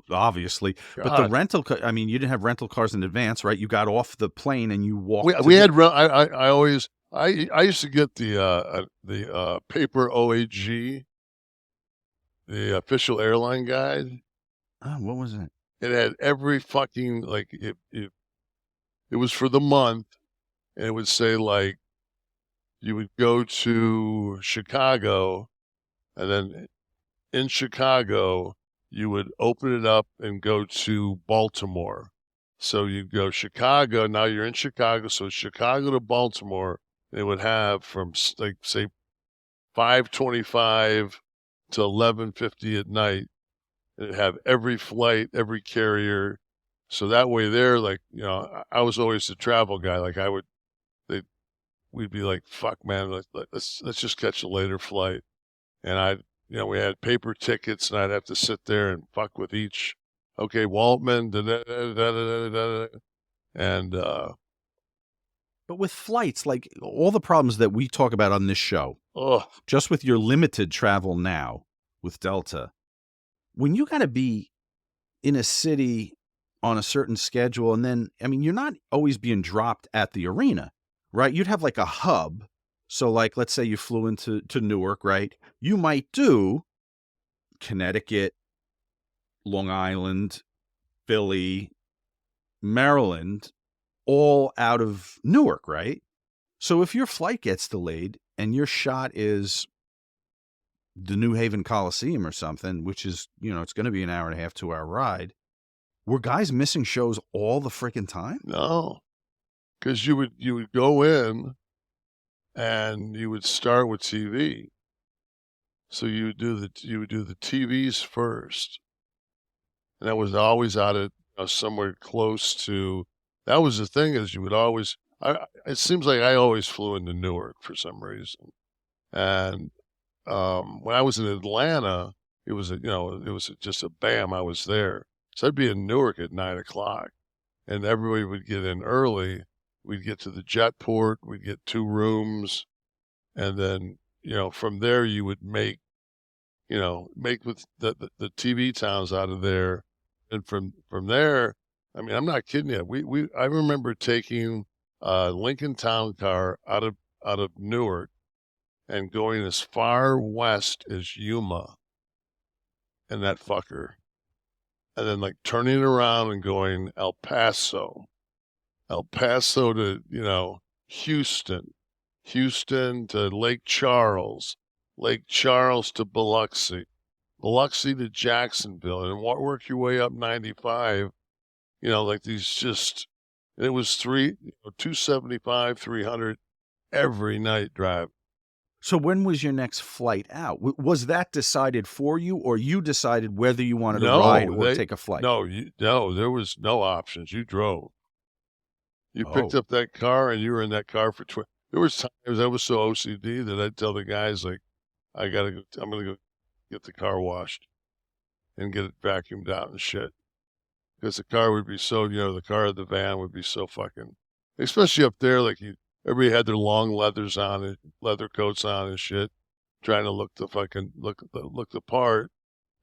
obviously, God. But the rental. I mean, you didn't have rental cars in advance, right? You got off the plane and you walked.
We had. I used to get the paper OAG, the official airline guide.
Oh, what was it?
It had every fucking it was for the month, and it would say like, you would go to Chicago, and then in Chicago, you would open it up and go to Baltimore. So you'd go Chicago, now you're in Chicago, so Chicago to Baltimore, it would have from, like, say, 5:25 to 11:50 at night. It'd have every flight, every carrier, So that way there, like, you know, I was always the travel guy. Like we'd be like, fuck man, let's just catch a later flight. And we had paper tickets and I'd have to sit there and fuck with each. Okay, Waltman, and
but with flights, like all the problems that we talk about on this show, just with your limited travel now with Delta, when you got to be in a city on a certain schedule, and then, I mean, you're not always being dropped at the arena, right? You'd have like a hub. So like, let's say you flew into Newark, right? You might do Connecticut, Long Island, Philly, Maryland, all out of Newark, right? So if your flight gets delayed and your shot is the New Haven Coliseum or something, which is, you know, it's going to be an hour and a half, 2 hour ride, were guys missing shows all the freaking time?
No, because you would go in and you would start with TV. So you would do the TVs first, and that was always out of somewhere close to. That was the thing, is you would always. It seems like I always flew into Newark for some reason, and when I was in Atlanta, it was just a bam, I was there. So I'd be in Newark at 9:00, and everybody would get in early. We'd get to the jet port. We'd get 2 rooms, and then from there you would make with the TV towns out of there, and from there, I mean, I'm not kidding you. I remember taking a Lincoln Town car out of Newark and going as far west as Yuma, and that fucker, and then like turning around and going El Paso to Houston to Lake Charles to Biloxi to Jacksonville, and work your way up 95. Like these just, and it was 275, 300 every night drive.
So when was your next flight out? Was that decided for you, or you decided whether you wanted to ride or take a flight?
No, there was no options. You drove. You picked up that car and you were in that car for there was times I was so OCD that I'd tell the guys, like, I'm going to go get the car washed and get it vacuumed out and shit. Because the car would be so, the van would be so fucking, especially up there, like everybody had their long leather coats on and shit, trying to look the part.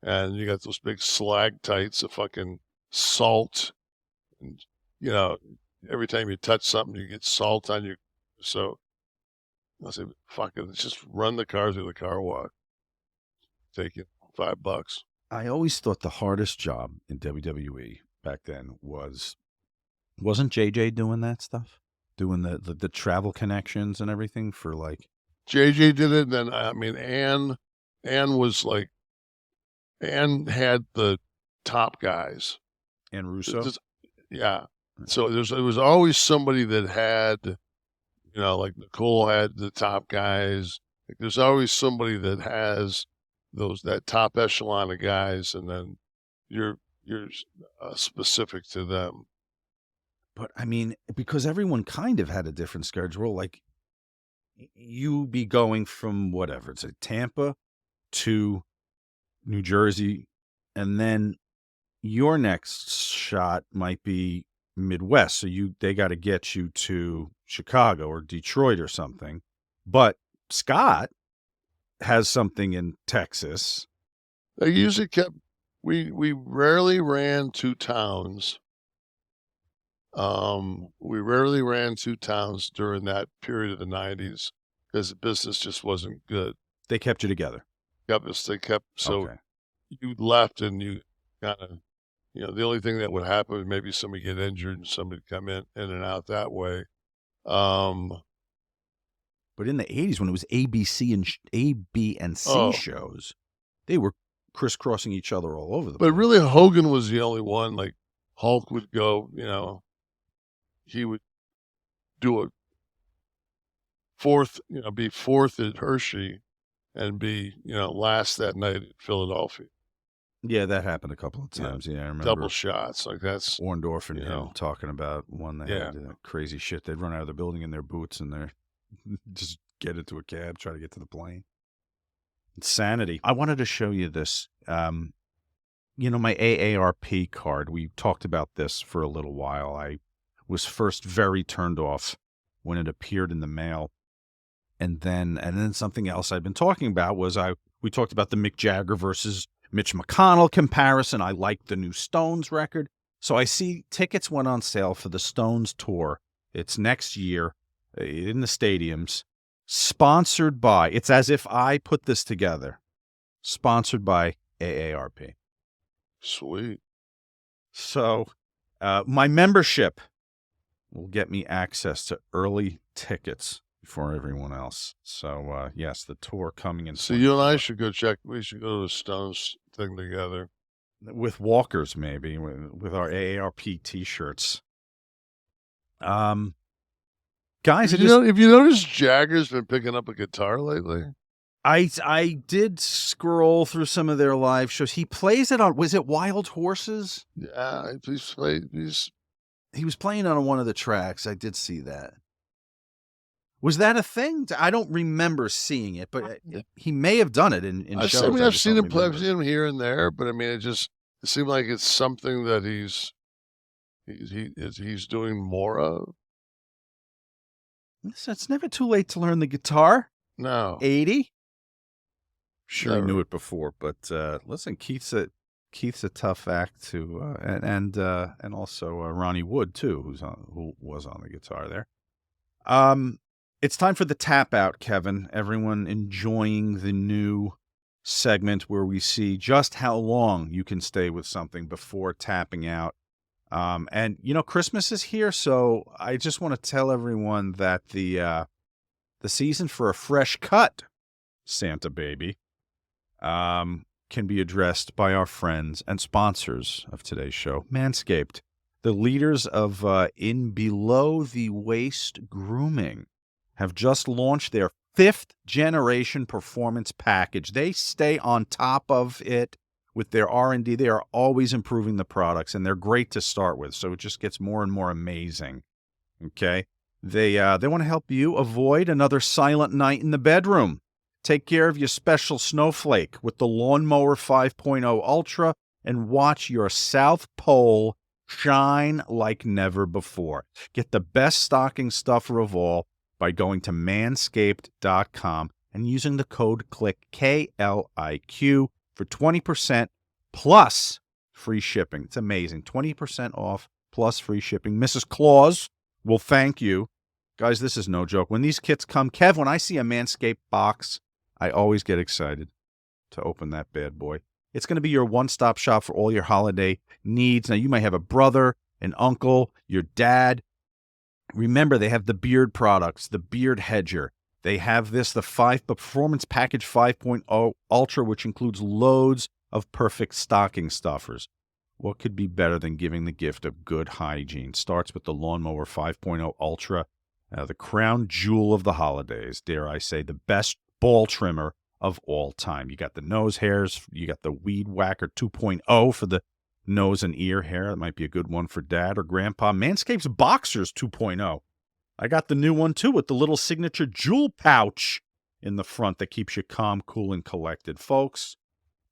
And you got those big slag tights of fucking salt. And, every time you touch something, you get salt on you. So I say, fuck it, let's just run the car through the car wash. Take you $5.
I always thought the hardest job in WWE back then wasn't JJ doing that stuff? Doing the travel connections and everything for like...
JJ did it, and then, I mean, Ann was like, Ann had the top guys.
And Russo?
Yeah. So there was always somebody that had, like Nicole had the top guys. Like there's always somebody that has that top echelon of guys, and then you're specific to them.
But I mean, because everyone kind of had a different schedule, like you be going from whatever, it's Tampa to New Jersey, and then your next shot might be Midwest. So they got to get you to Chicago or Detroit or something. But Scott has something in Texas.
They usually we rarely ran 2 towns. We rarely ran 2 towns during that period of the 90s because the business just wasn't good.
They kept you together.
So okay. You left and you kind of, the only thing that would happen is maybe somebody get injured and somebody come in and out that way.
But in the 80s, when it was A, B, and C shows, they were crisscrossing each other all over the place.
But really, Hogan was the only one. Like Hulk would go, he would do a be fourth at Hershey and be, last that night at Philadelphia.
Yeah, that happened a couple of times. Yeah, I remember.
Double shots. Like that's
Orndorff and him talking about one that had crazy shit. They'd run out of the building in their boots and they're just get into a cab, try to get to the plane. Insanity. I wanted to show you this. My AARP card. We talked about this for a little while. I was first very turned off when it appeared in the mail. And then something else I'd been talking about was we talked about the Mick Jagger versus Mitch McConnell comparison. I liked the new Stones record. So I see tickets went on sale for the Stones tour. It's next year in the stadiums. Sponsored by, it's as if I put this together. Sponsored by AARP.
Sweet.
So my membership will get me access to early tickets before everyone else. So, yes, the tour coming in.
So you and I should go check. We should go to the Stones thing together.
With walkers, maybe, with our AARP T-shirts. Guys,
have you noticed Jagger's been picking up a guitar lately?
I did scroll through some of their live shows. He plays it on, was it Wild Horses?
Yeah,
he was playing on one of the tracks. I did see that. Was that a thing? I don't remember seeing it, but he may have done it in shows.
I've seen him here and there, but I mean, it seemed like it's something that he's doing more of.
It's never too late to learn the guitar.
No.
80? Sure, I knew it before, but listen, Keith's a tough act to, and also Ronnie Wood too, who was on the guitar there. It's time for the tap out, Kevin. Everyone enjoying the new segment where we see just how long you can stay with something before tapping out. And Christmas is here, so I just want to tell everyone that the season for a fresh cut, Santa baby, can be addressed by our friends and sponsors of today's show, Manscaped, the leaders of in below the waist grooming. Have just launched their 5th generation performance package. They stay on top of it with their R&D. They are always improving the products, and they're great to start with, so it just gets more and more amazing. Okay? They want to help you avoid another silent night in the bedroom. Take care of your special snowflake with the Lawnmower 5.0 Ultra and watch your South Pole shine like never before. Get the best stocking stuffer of all by going to manscaped.com and using the code Kliq, KLIQ, for 20% plus free shipping. It's amazing. 20% off plus free shipping. Mrs. Claus will thank you. Guys, this is no joke. When these kits come, Kev, when I see a Manscaped box, I always get excited to open that bad boy. It's going to be your one-stop shop for all your holiday needs. Now, you might have a brother, an uncle, your dad. Remember, they have the beard products, the beard hedger. They have the Performance Package 5.0 Ultra, which includes loads of perfect stocking stuffers. What could be better than giving the gift of good hygiene? Starts with the Lawnmower 5.0 Ultra, the crown jewel of the holidays, dare I say, the best ball trimmer of all time. You got the nose hairs, you got the Weed Whacker 2.0 for the nose and ear hair. That might be a good one for dad or grandpa. Manscaped's Boxers 2.0. I got the new one too with the little signature jewel pouch in the front that keeps you calm, cool, and collected. Folks,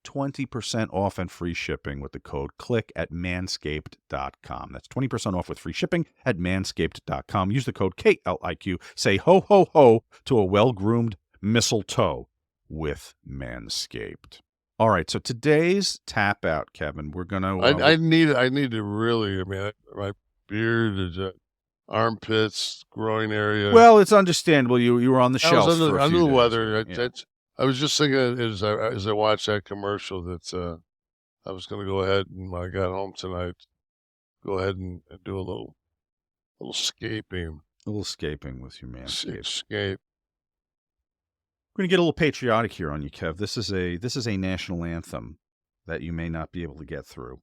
20% off and free shipping with the code Kliq at manscaped.com. That's 20% off with free shipping at manscaped.com. Use the code KLIQ. Say ho, ho, ho to a well-groomed mistletoe with Manscaped. All right, so today's tap out, Kevin. We're gonna.
I need to really. I mean, my beard is armpits, groin area.
Well, it's understandable. You were on the shelf.
I was
under
the weather.
Yeah.
I was just thinking as I watched that commercial that I was going to go ahead and when I got home tonight, go ahead and do a little scaping.
A little scaping with your Manscaped.
Scape.
We're going to get a little patriotic here on you, Kev. This is a national anthem that you may not be able to get through,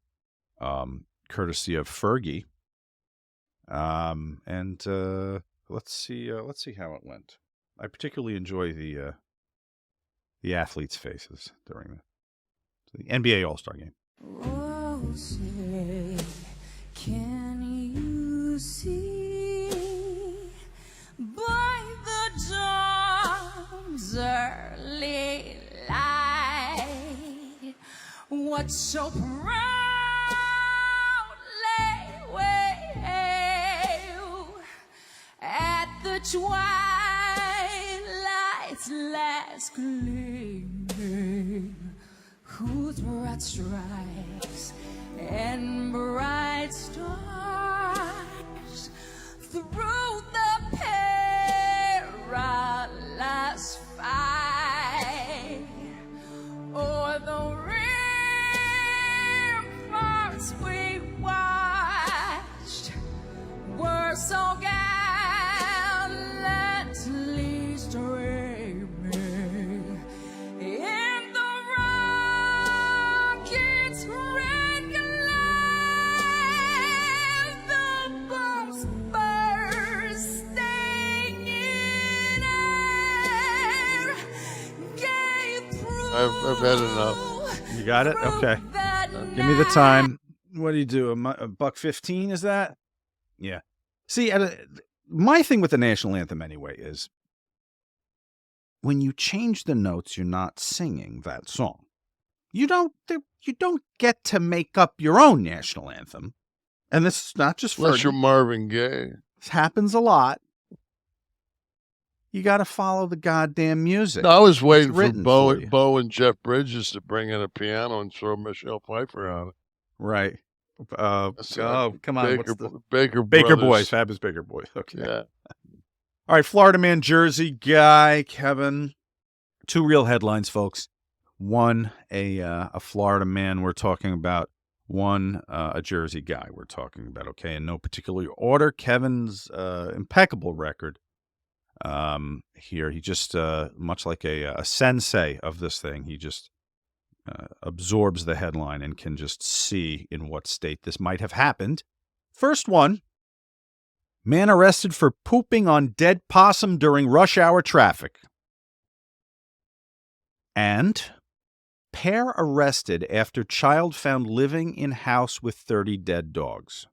courtesy of Fergie. And let's see how it went. I particularly enjoy the athletes' faces during The NBA All-Star Game.
Oh, say, can you see by the dawn's early light what so proudly wail at the twilight's last gleaming, whose broad stripes and bright stars through the perilous fight o'er the ramparts we watched were so gallantly streaming in the rocket's red glare, the bombs bursting in air gave proof.
I've had enough.
You got it? Okay. Give me the time. What do you do? A $1.15 is that? Yeah. See, my thing with the national anthem anyway is when you change the notes, you're not singing that song. You don't get to make up your own national anthem. And this is not just
Unless
Fergie.
you're Marvin Gaye.
This happens a lot. You got to follow the goddamn music.
No, I was waiting for
written for you.
Bo and Jeff Bridges to bring in a piano and throw Michelle Pfeiffer on it.
Right.
That's
Come on.
Baker,
What's the...
Baker
Baker
Brothers.
Boys. Fabulous Baker Boys. Okay.
Yeah.
All right, Florida man, Jersey guy, Kevin. 2 real headlines, folks. One, a Florida man we're talking about. One, a Jersey guy we're talking about. Okay, in no particular order. Kevin's impeccable record here. He just, much like a sensei of this thing, he just absorbs the headline and can just see in what state this might have happened. First one. Man arrested for pooping on dead possum during rush hour traffic. And pair arrested after child found living in house with 30 dead dogs.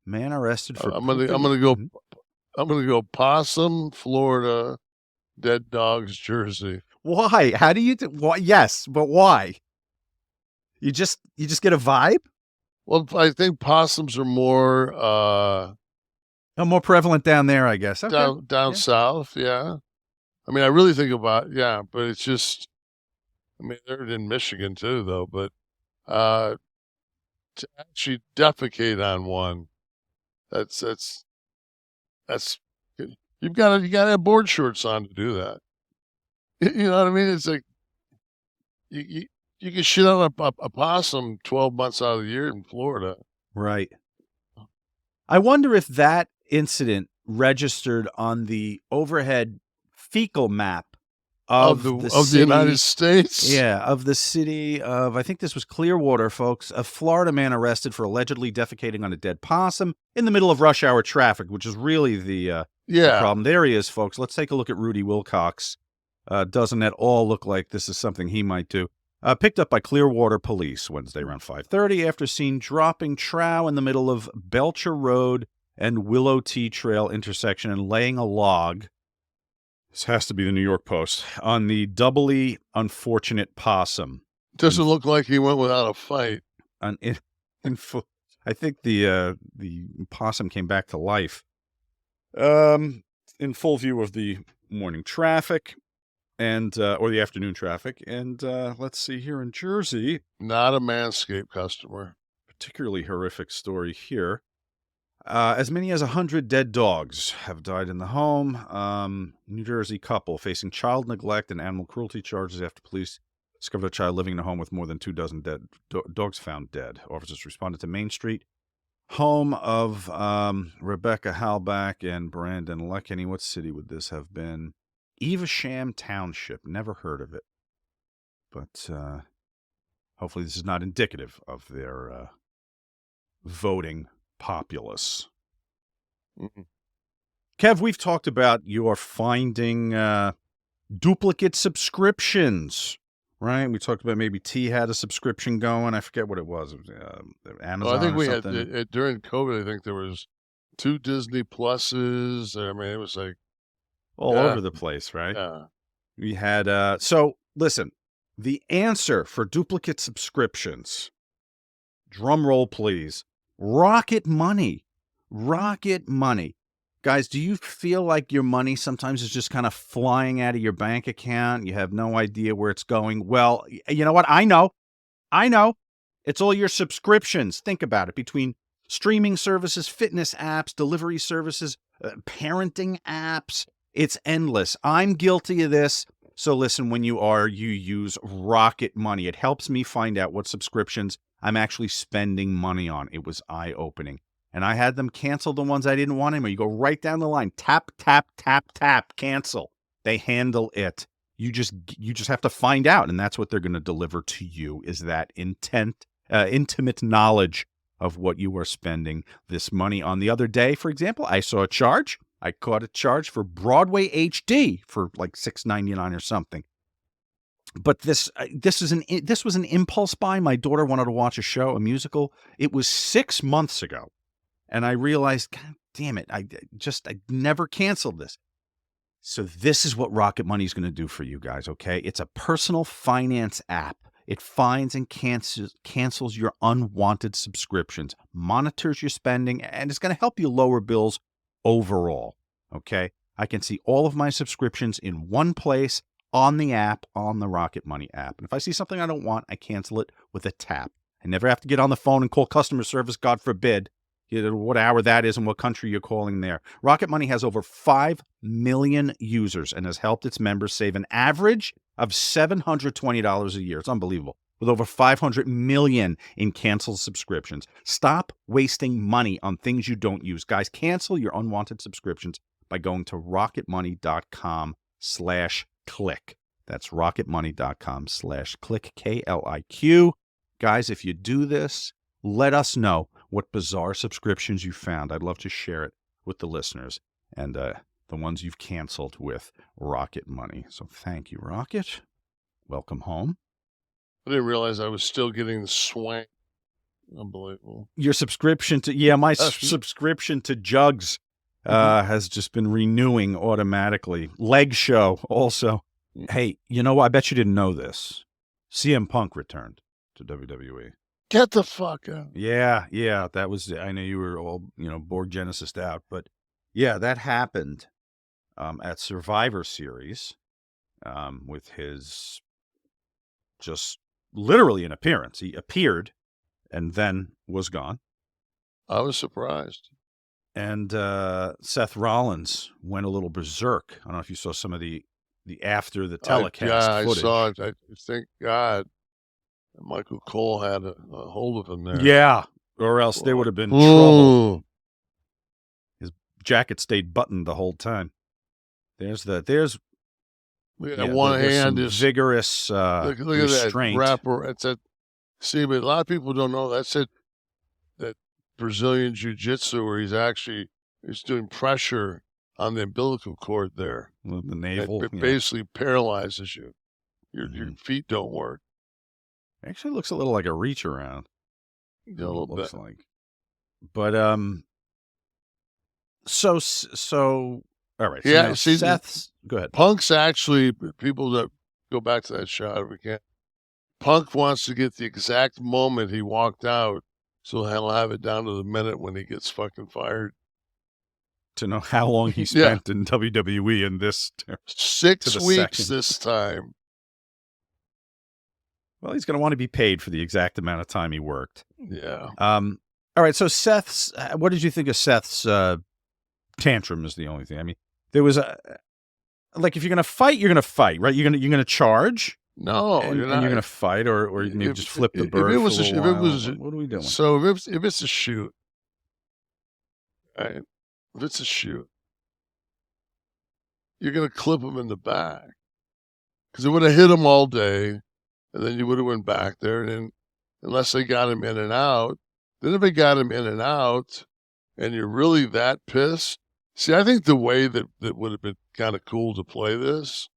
Man arrested for
I'm gonna go possum, Florida, dead dogs, Jersey.
Why? How do you do? Why? Yes, but why? You just get a vibe?
Well, I think possums are more
more prevalent down there, I guess. Okay.
down south, yeah. I mean, I really think about but it's just, I mean, they're in Michigan too, though. But to actually defecate on one, that's you got to have board shorts on to do that. You know what I mean? It's like you can shit on a possum 12 months out of the year in Florida.
Right. I wonder if that incident registered on the overhead fecal map of the
United States.
Yeah, of the city of, I think this was Clearwater, folks. A Florida man arrested for allegedly defecating on a dead possum in the middle of rush hour traffic, which is really the problem. There he is, folks. Let's take a look at Rudy Wilcox. Doesn't at all look like this is something he might do. Picked up by Clearwater police Wednesday around 5:30 after seen dropping trow in the middle of Belcher Road and Willow T Trail intersection and laying a log. This has to be the New York Post on the doubly unfortunate possum.
Doesn't look like he went without a fight.
I think the possum came back to life. In full view of the morning traffic. And or the afternoon traffic. And let's see here in Jersey.
Not a MANSCAPED customer.
Particularly horrific story here. As many as 100 dead dogs have died in the home. New Jersey couple facing child neglect and animal cruelty charges after police discovered a child living in a home with more than 24 dead dogs found dead. Officers responded to Main Street, home of Rebecca Halbach and Brandon Leckeny. What city would this have been? Evesham Township. Never heard of it. But hopefully this is not indicative of their voting populace.
Mm-mm.
Kev, we've talked about your finding duplicate subscriptions right? We talked about maybe T had a subscription going. I forget what it was. It was Amazon
Well, I think
or
we
something.
had during COVID. I think there was 2 Disney Pluses. I mean, it was like
all over the place, right?
Yeah.
We had so listen, the answer for duplicate subscriptions, drum roll please, Rocket Money. Guys, do you feel like your money sometimes is just kind of flying out of your bank account? You have no idea where it's going. Well, you know what? I know. It's all your subscriptions. Think about it. Between streaming services, fitness apps, delivery services, parenting apps, it's endless. I'm guilty of this. So listen, when you use Rocket Money. It helps me find out what subscriptions I'm actually spending money on. It was eye-opening. And I had them cancel the ones I didn't want anymore. You go right down the line. Tap, tap, tap, tap, cancel. They handle it. You just have to find out, and that's what they're going to deliver to you, is that intimate knowledge of what you are spending this money on. The other day, for example, I saw a charge. I caught a charge for Broadway HD for like $6.99 or something. But this was an impulse buy. My daughter wanted to watch a musical. It was 6 months ago. And I realized, God damn it, I never canceled this. So this is what Rocket Money is going to do for you guys, okay? It's a personal finance app. It finds and cancels your unwanted subscriptions, monitors your spending, and it's going to help you lower bills overall, okay? I can see all of my subscriptions in one place on the app, on the Rocket Money app. And if I see something I don't want, I cancel it with a tap. I never have to get on the phone and call customer service, God forbid. You know, what hour that is and what country you're calling there. Rocket Money has over 5 million users and has helped its members save an average of $720 a year. It's unbelievable. With over 500 million in canceled subscriptions. Stop wasting money on things you don't use. Guys, cancel your unwanted subscriptions by going to rocketmoney.com/Kliq. That's rocketmoney.com/Kliq, Kliq. Guys, if you do this, let us know what bizarre subscriptions you found. I'd love to share it with the listeners and the ones you've canceled with Rocket Money. So thank you, Rocket. Welcome home.
I didn't realize I was still getting the swank. Unbelievable.
Your subscription to, my subscription to Jugs has just been renewing automatically. Leg Show also. Hey, you know what? I bet you didn't know this. CM Punk returned to WWE.
Get the fuck out.
Yeah. That was, I know you were all, borggenesis out, but yeah, that happened at Survivor Series with his just literally an appearance. He appeared and then was gone.
I was surprised.
And Seth Rollins went a little berserk. I don't know if you saw some of the after the telecast footage.
I saw it. I thank God Michael Cole had a hold of him there.
Yeah, or else there would have been trouble. His jacket stayed buttoned the whole time. There's
one hand is
vigorous
look
restraint.
At that rapper. It's a see, but a lot of people don't know that's it. That Brazilian jiu-jitsu where he's doing pressure on the umbilical cord there.
Well, the navel.
It basically paralyzes you. Your feet don't work.
Actually looks a little like a reach around.
A little bit.
Like. But so all right. So
yeah, see,
Seth's go ahead.
Punk's actually people that go back to that shot if we can. Punk wants to get the exact moment he walked out, so he'll have it down to the minute when he gets fucking fired.
To know how long he spent in WWE in this
6 weeks this time.
Well, he's going to want to be paid for the exact amount of time he worked.
Yeah.
All right. So Seth's, what did you think of Seth's tantrum? Is the only thing. I mean, there was like if you're going to fight, you're going to fight, right? You're going to charge.
No,
and,
you're not.
And you're going to fight, or maybe just flip the bird. What are we doing?
So if it's a shoot, right? If it's a shoot, you're going to clip him in the back because it would have hit him all day. And then you would have went back there, and unless they got him in and out, then if they got him in and out, and you're really that pissed, see, I think the way that would have been kind of cool to play this,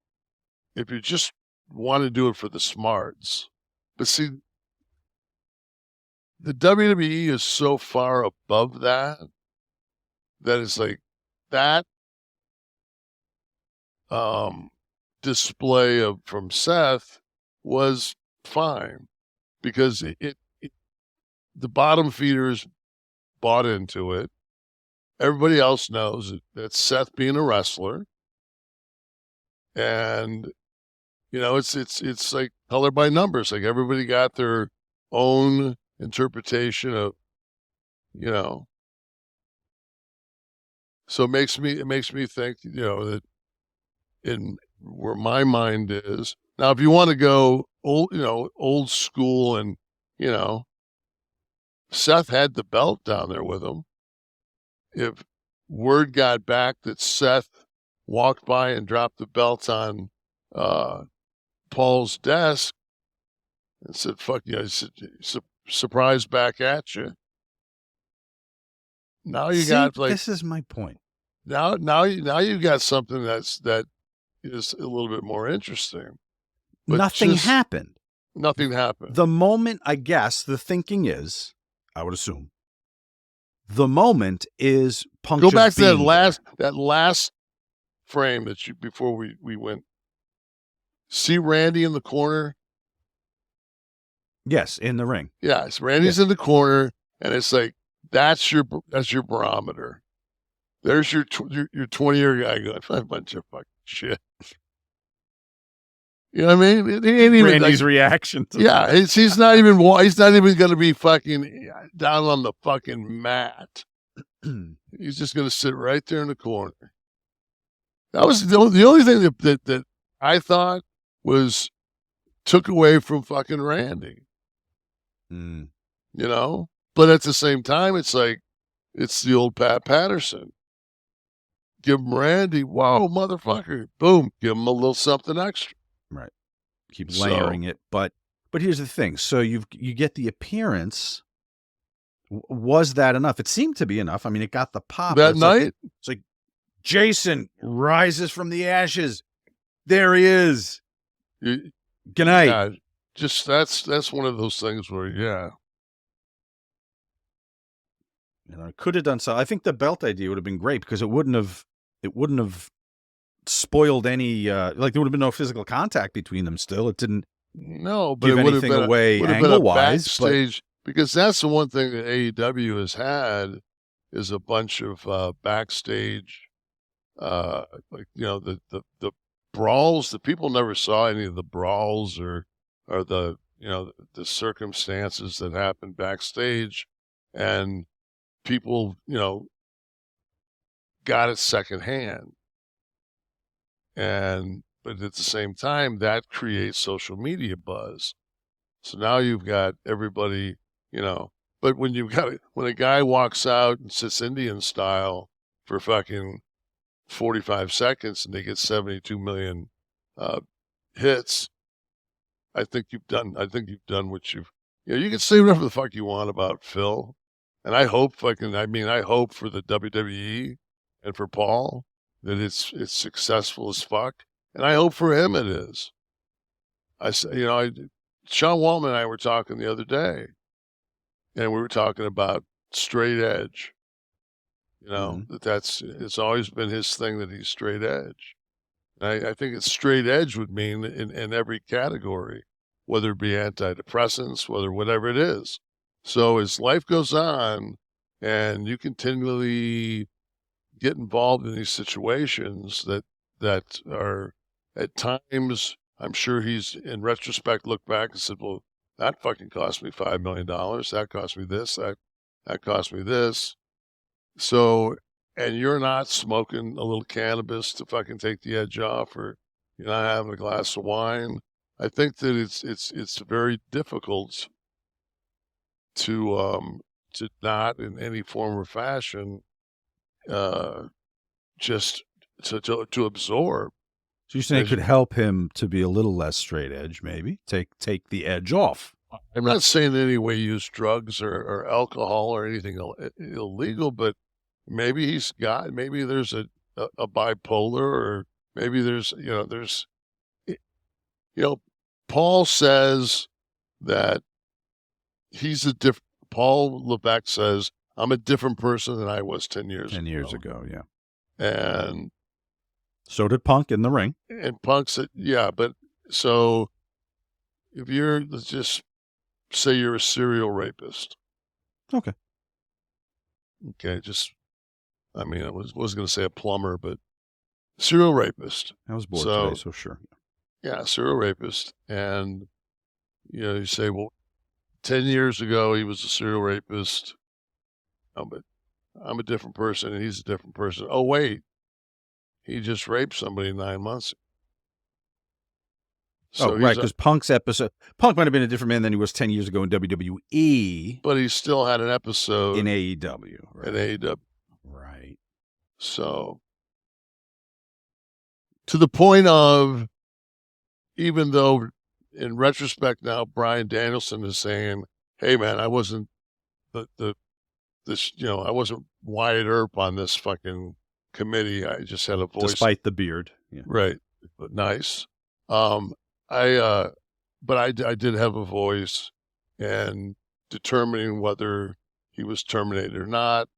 if you just want to do it for the smarts. But see, the WWE is so far above that it's like that display from Seth was fine because the bottom feeders bought into it. Everybody else knows that Seth being a wrestler, and it's like color by numbers. Like everybody got their own interpretation of, So it makes me think, that in where my mind is now, if you want to go old school, and Seth had the belt down there with him. If word got back that Seth walked by and dropped the belt on Paul's desk and said, "Fuck you," surprise back at you. Now you got
this is my point.
Now you got something that is a little bit more interesting. But
Nothing happened.
Nothing happened.
The moment, I guess, the thinking is, I would assume, the moment is punctured.
Go back to that last frame before we went. See Randy in the corner?
Yes, in the ring.
Yes, Randy's in the corner, and it's like that's your barometer. There's your 20-year guy going, a bunch of fucking shit. You know what I mean? It ain't even
Randy's reaction to
he's not even going to be fucking down on the fucking mat. He's just going to sit right there in the corner. That was the only thing that I thought was took away from fucking Randy. But at the same time, it's like, it's the old Pat Patterson. Give him Randy. Whoa, motherfucker. Boom. Give him a little something extra.
Right. Keep layering it. But here's the thing. So you get the appearance. Was that enough? It seemed to be enough. I mean, it got the pop.
That night?
It's like Jason rises from the ashes. There he is. Good night.
Yeah, just that's one of those things where,
could have done so. I think the belt idea would have been great because it wouldn't have spoiled any there would have been no physical contact between them. Still, it didn't.
No, but
give
it would
anything
have been
away angle-wise.
Backstage, because that's the one thing that AEW has had is a bunch of backstage, the brawls. The people never saw any of the brawls or the the circumstances that happened backstage, and people got it secondhand. But at the same time, that creates social media buzz. So now you've got everybody, but when a guy walks out and sits Indian style for fucking 45 seconds and they get 72 million hits, I think you've done what you can say whatever the fuck you want about Phil. And I hope I hope for the WWE and for Paul that it's successful as fuck. And I hope for him it is. Sean Waltman and I were talking the other day, and we were talking about straight edge. It's always been his thing that he's straight edge. And I think it's straight edge would mean in every category, whether it be antidepressants, whatever it is. So as life goes on and you continually get involved in these situations that are at times, I'm sure he's in retrospect looked back and said, well, that fucking cost me $5 million. That cost me this. That cost me this. So, and you're not smoking a little cannabis to fucking take the edge off, or you're not having a glass of wine. I think that it's very difficult to not in any form or fashion just to absorb.
So you're saying it could help him to be a little less straight edge, maybe take the edge off.
I'm not saying in any way use drugs or alcohol or anything illegal, but maybe there's a bipolar, or maybe there's Paul says that Paul Levesque says, I'm a different person than I was 10 years ago.
10 years ago, yeah.
And
so did Punk in the ring.
And Punk said, yeah, but so if let's just say you're a serial rapist.
Okay.
Okay, I was going to say a plumber, but serial rapist.
I was bored today, so sure.
Yeah, serial rapist. And, you say, well, 10 years ago, he was a serial rapist. Oh, but I'm a different person, and he's a different person. Oh, wait. He just raped somebody 9 months ago. So
right, because Punk might have been a different man than he was 10 years ago in WWE.
But he still had an episode.
In AEW. Right.
In AEW.
Right.
So, to the point of, even though in retrospect now, Bryan Danielson is saying, hey man, I wasn't I wasn't Wyatt Earp on this fucking committee. I just had a voice.
Despite the beard. Yeah.
Right. But nice. But I did have a voice in determining whether he was terminated or not.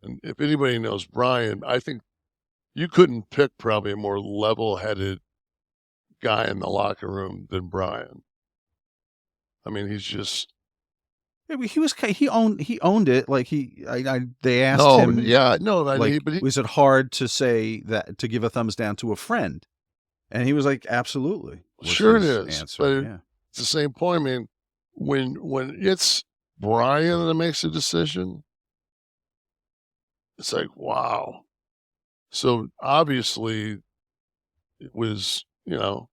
And if anybody knows Bryan, I think you couldn't pick probably a more level-headed guy in the locker room than Bryan. I mean, he's just.
He owned it. Like they asked him.
Yeah, no,
but was it hard to say that, to give a thumbs down to a friend? And he was like, absolutely.
Sure it is.
Answer.
But it's the same point. I mean, when it's Bryan that makes a decision, it's like, wow. So obviously it was, it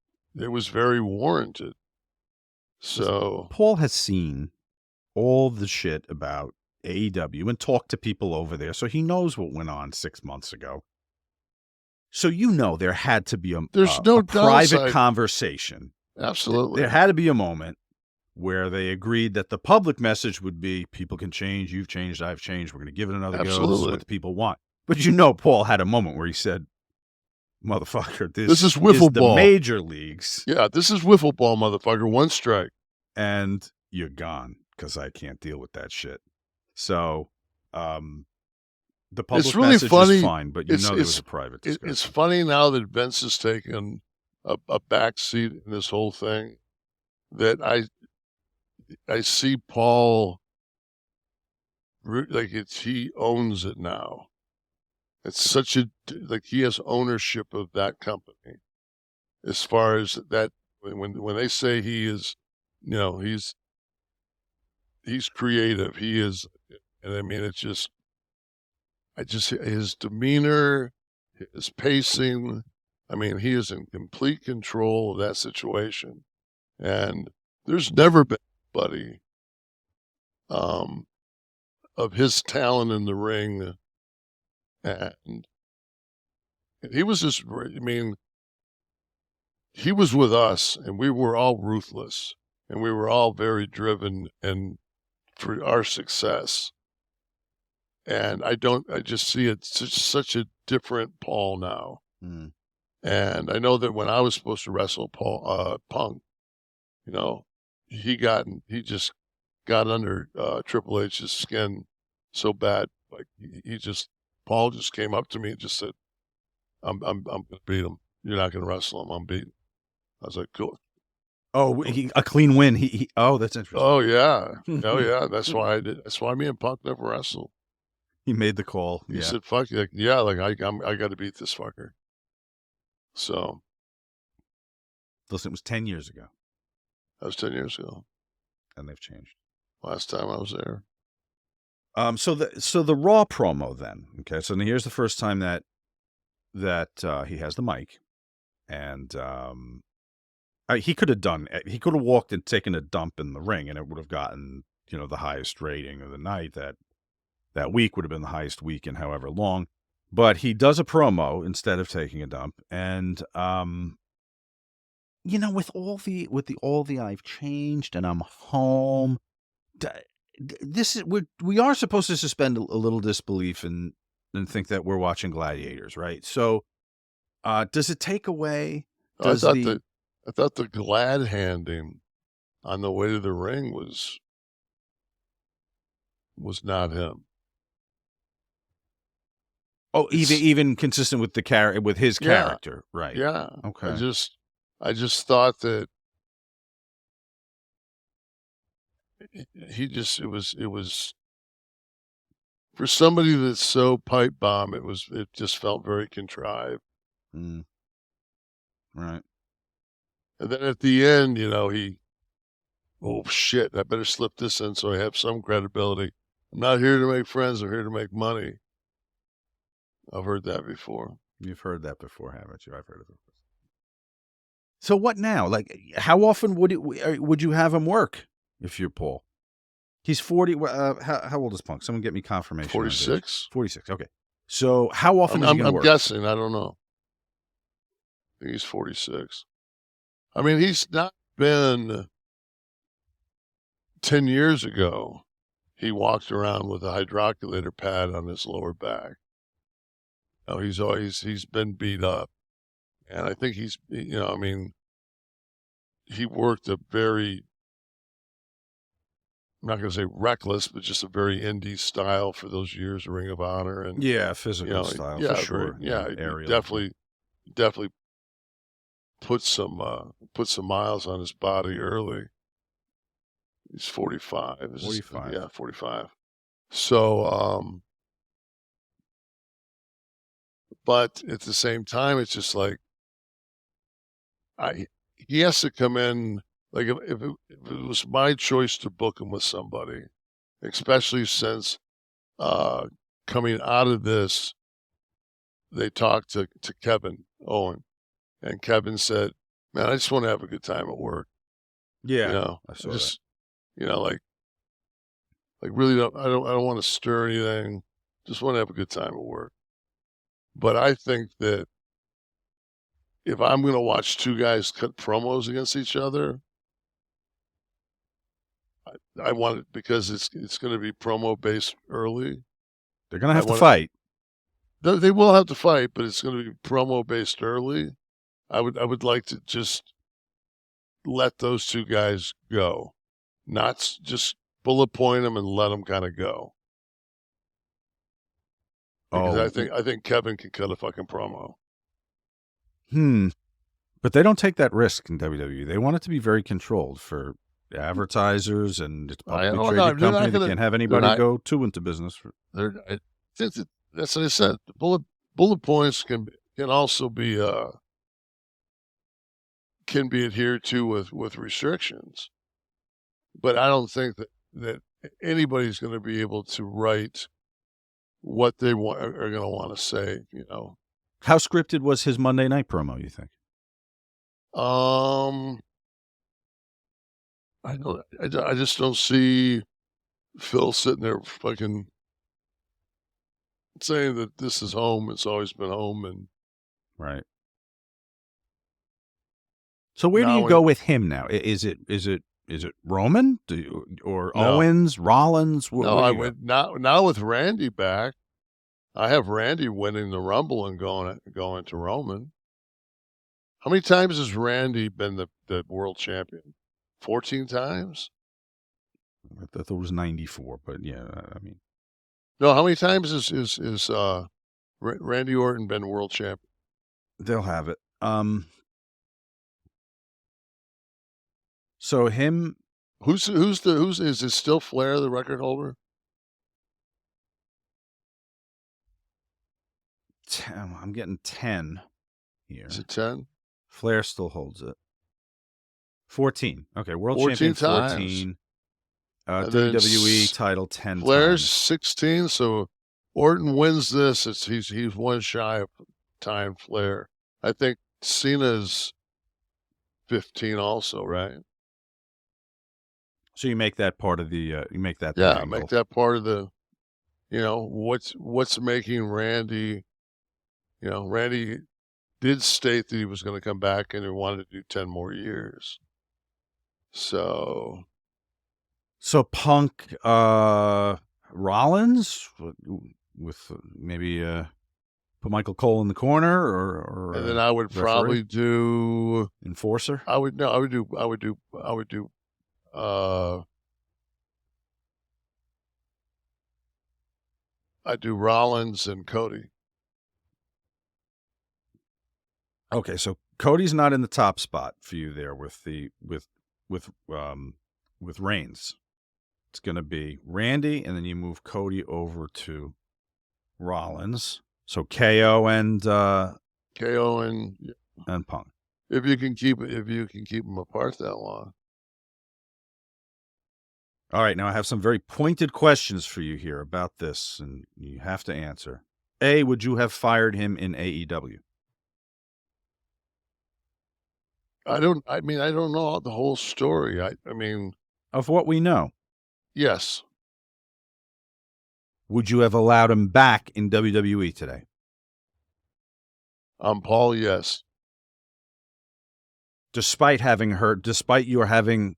was very warranted. So
Paul has seen all the shit about AEW and talked to people over there. So he knows what went on 6 months ago. So there had to be a private conversation.
Absolutely.
There had to be a moment where they agreed that the public message would be, people can change, you've changed, I've changed, we're going to give it another go. This is what the people want. But Paul had a moment where he said, motherfucker, this is wiffle ball. The major leagues.
Yeah, this is wiffle ball, motherfucker. One strike.
And you're gone, because I can't deal with that shit. So, the public message is fine, but there was a private discussion.
It's funny now that Vince has taken a back seat in this whole thing, that I see Paul like he owns it now. It's he has ownership of that company. As far as that, when they say he is, he's creative. He is, and I mean, his demeanor, his pacing. I mean, he is in complete control of that situation. And there's never been anybody of his talent in the ring. And he was just, he was with us, and we were all ruthless, and we were all very driven and for our success. And I just see it such a different Paul now.
Mm.
And I know that when I was supposed to wrestle Punk, he just got under Triple H's skin so bad. Like Paul just came up to me and just said, I'm going to beat him. You're not going to wrestle him. I'm beating. I was like, cool.
Oh, a clean win. That's interesting.
Oh yeah. Oh yeah. That's why I did. That's why me and Punk never wrestled.
He made the call.
He said, fuck you. I got to beat this fucker. So.
Listen, it was 10 years ago.
That was 10 years ago.
And they've changed.
Last time I was there.
So the Raw promo then. Okay. So here's the first time that he has the mic, and he could have walked and taken a dump in the ring, and it would have gotten, the highest rating of the night. That week would have been the highest week in however long. But he does a promo instead of taking a dump, and with all the I've changed and I'm home. We are supposed to suspend a little disbelief and think that we're watching gladiators, right? So, does it take away?
I thought the glad handing on the way to the ring was not him.
Oh, even consistent with with his character, right?
Yeah.
Okay.
I just thought that it was for somebody that's so pipe bomb, it just felt very contrived.
Mm. Right.
And then at the end, oh shit, I better slip this in so I have some credibility. I'm not here to make friends, I'm here to make money. I've heard that before.
You've heard that before, haven't you? I've heard it before. So what now? Like, how often would you have him work if you're Paul? He's 40. How old is Punk? Someone get me confirmation.
46.
46. Okay. So how often is he going to work?
I'm guessing. I don't know. I think he's 46. I mean, he's not been 10 years ago. He walked around with a hydroculator pad on his lower back. No, he's been beat up. And I think he worked a very, I'm not going to say reckless, but just a very indie style for those years of Ring of Honor. And
physical style,
yeah,
for sure.
He definitely put some miles on his body early. He's 45.
45.
Yeah, 45. So, but at the same time, it's just like, he has to come in, like if it was my choice to book him with somebody, especially since coming out of this, they talked to Kevin Owen, and Kevin said, "Man, I just want to have a good time at work."
Yeah, I saw that.
Like really I don't want to stir anything. Just want to have a good time at work. But I think that if I'm going to watch two guys cut promos against each other, I want it because it's going to be promo based early.
They're going to have to fight.
They will have to fight, but it's going to be promo based early. I would like to just let those two guys go, not just bullet point them and let them kind of go. Because I think Kevin can cut a fucking promo.
But they don't take that risk in WWE. They want it to be very controlled for advertisers, and it's a publicly traded company. They can't have anybody go too into business.
That's what I said. The bullet points can also be can be adhered to with restrictions, but I don't think that anybody's going to be able to write what they are going to want to say.
How scripted was his Monday night promo, you think?
I just don't see Phil sitting there fucking saying that this is home. It's always been home, and
right. So where do you go with him now? Is it Roman or Owens, Rollins?
No, I would now with Randy back. I have Randy winning the Rumble and going to Roman. How many times has Randy been the world champion? 14 times?
I thought it was 94, but yeah, I mean.
No, how many times is Randy Orton been world champion?
They'll have it. So him.
Is it still Flair the record holder?
I'm getting 10 here.
Is it 10?
Flair still holds it. 14. Okay, world
14
champion
times.
14. WWE title 10
Flair's
times.
16, so Orton wins this. He's one shy of tying Flair. I think Cena's 15 also, right?
So you make that part of the you make that
make that part of the what's making Randy. Randy did state that he was going to come back and he wanted to do 10 more years. So Punk,
Rollins with maybe Put Michael Cole in the corner, or
and then I would probably do
enforcer.
I would do I'd do Rollins and Cody.
Okay, so Cody's not in the top spot for you there with Reigns. It's going to be Randy, and then you move Cody over to Rollins. So KO and Punk.
If you can keep them apart that long.
All right, now I have some very pointed questions for you here about this, and you have to answer. A, would you have fired him in AEW?
I don't know the whole story. I mean,
of what we know.
Yes.
Would you have allowed him back in WWE today?
Paul, yes.
Despite you having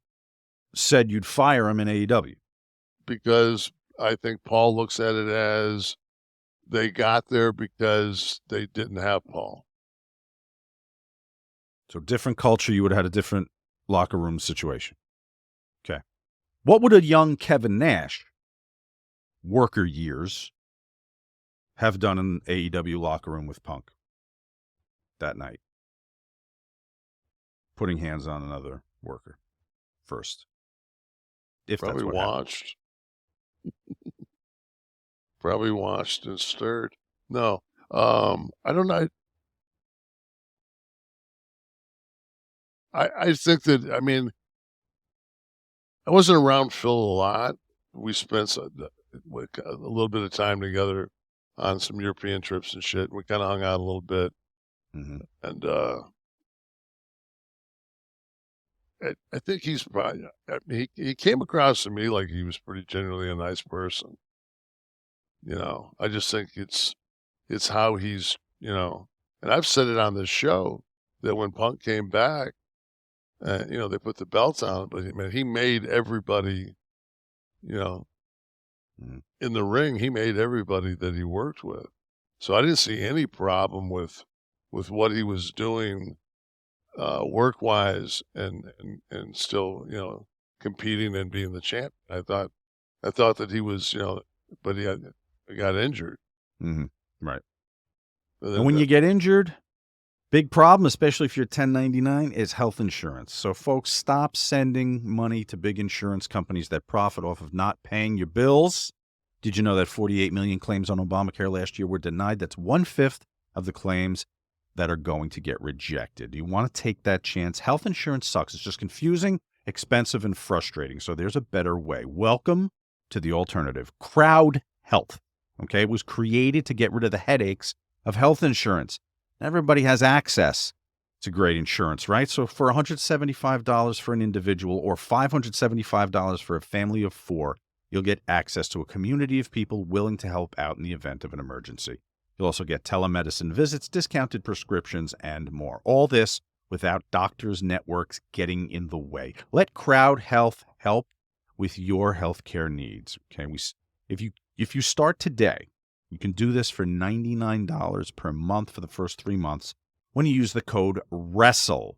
said you'd fire him in AEW?
Because I think Paul looks at it as they got there because they didn't have Paul.
So different culture, you would have had a different locker room situation. Okay. What would a young Kevin Nash, worker years, have done in AEW locker room with Punk that night? Putting hands on another worker first. If
probably
that's what
watched. Probably watched and stirred. No. I don't know. I think that, I mean, I wasn't around Phil a lot. We spent a little bit of time together on some European trips and shit. We kind of hung out a little bit.
Mm-hmm.
And I think he's probably, he came across to me like he was pretty generally a nice person. You know, I just think it's how he's, you know, and I've said it on this show that when Punk came back, you know, they put the belts on, but he made everybody, you know, in the ring, he made everybody that he worked with. So I didn't see any problem with what he was doing work-wise and still, you know, competing and being the champ. I thought that he was, you know, but he got injured.
Mm-hmm. Right. And when you get injured, big problem, especially if you're 1099, is health insurance. So folks, stop sending money to big insurance companies that profit off of not paying your bills. Did you know that 48 million claims on Obamacare last year were denied? That's 1/5 of the claims that are going to get rejected. You want to take that chance. Health insurance sucks. It's just confusing, expensive, and frustrating. So there's a better way. Welcome to the alternative. Crowd Health. Okay, it was created to get rid of the headaches of health insurance. Everybody has access to great insurance, right? So for $175 for an individual or $575 for a family of 4, you'll get access to a community of people willing to help out in the event of an emergency. You'll also get telemedicine visits, discounted prescriptions, and more. All this without doctors' networks getting in the way. Let Crowd Health help with your healthcare needs. Okay, if you start today, you can do this for $99 per month for the first 3 months when you use the code WRESTLE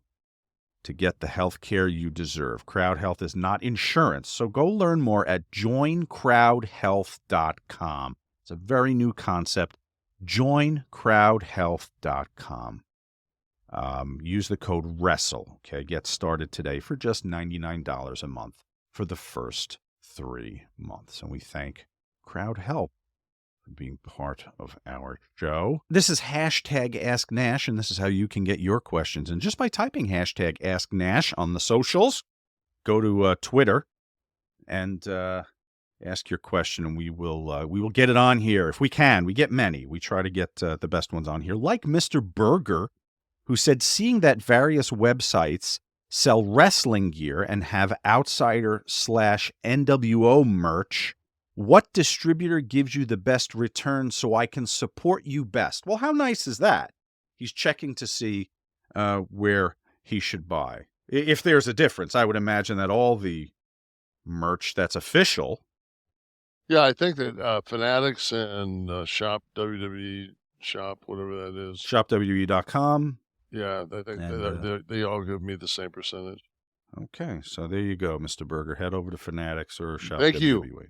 to get the health care you deserve. Crowd Health is not insurance, so go learn more at joincrowdhealth.com. It's a very new concept. joincrowdhealth.com. Use the code WRESTLE. Okay, get started today for just $99 a month for the first 3 months. And we thank Crowd Health being part of our show. This is hashtag AskNash, and this is how you can get your questions. And just by typing hashtag AskNash on the socials, go to Twitter and ask your question, and we will get it on here if we can. We get many. We try to get the best ones on here. Like Mr. Berger, who said, seeing that various websites sell wrestling gear and have Outsider/NWO merch, what distributor gives you the best return so I can support you best? Well, how nice is that? He's checking to see where he should buy. If there's a difference, I would imagine that all the merch that's official.
Yeah, I think that Fanatics and Shop WWE shop, whatever that is.
ShopWE.com.
Yeah, they all give me the same percentage.
Okay, so there you go, Mr. Berger. Head over to Fanatics or Shop
Thank
WWE.
you.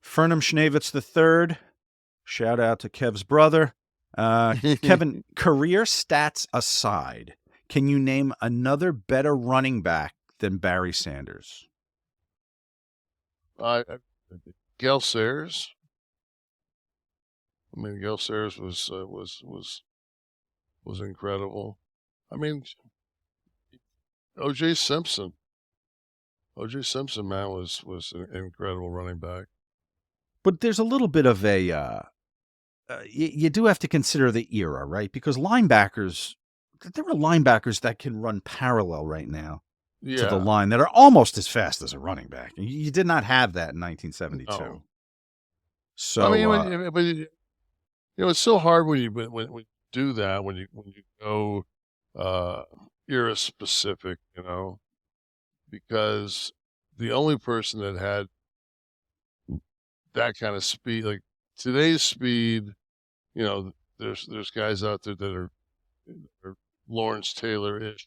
Fernham Schnavitz III. Shout out to Kev's brother. Kevin, career stats aside, can you name another better running back than Barry Sanders?
Gale Sayers. I mean, Gale Sayers was incredible. I mean, O.J. Simpson. O.J. Simpson, man, was an incredible running back.
But there's a little bit of a you do have to consider the era, right? Because linebackers, there are linebackers that can run parallel right now to the line that are almost as fast as a running back. You did not have that in 1972.
No.
So,
I mean, it's so hard when you do that, when you go era specific, because the only person that had that kind of speed, like today's speed, there's guys out there that are Lawrence Taylor-ish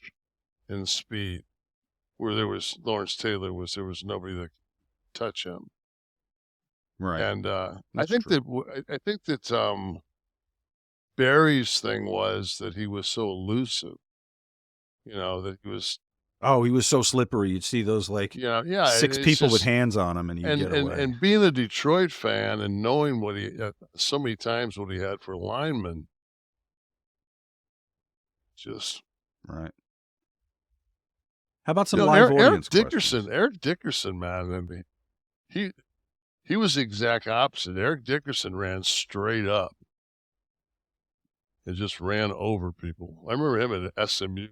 in speed, where there was nobody that could touch him.
Right.
And I think that Barry's thing was that he was so elusive, that he was.
Oh, he was so slippery. You'd see those six people with hands on him, and you'd get away.
And being a Detroit fan and knowing what he so many times what he had for linemen, just
right. How about some live audience questions?
Eric Dickerson, man, I mean, he was the exact opposite. Eric Dickerson ran straight up and just ran over people. I remember him at SMU.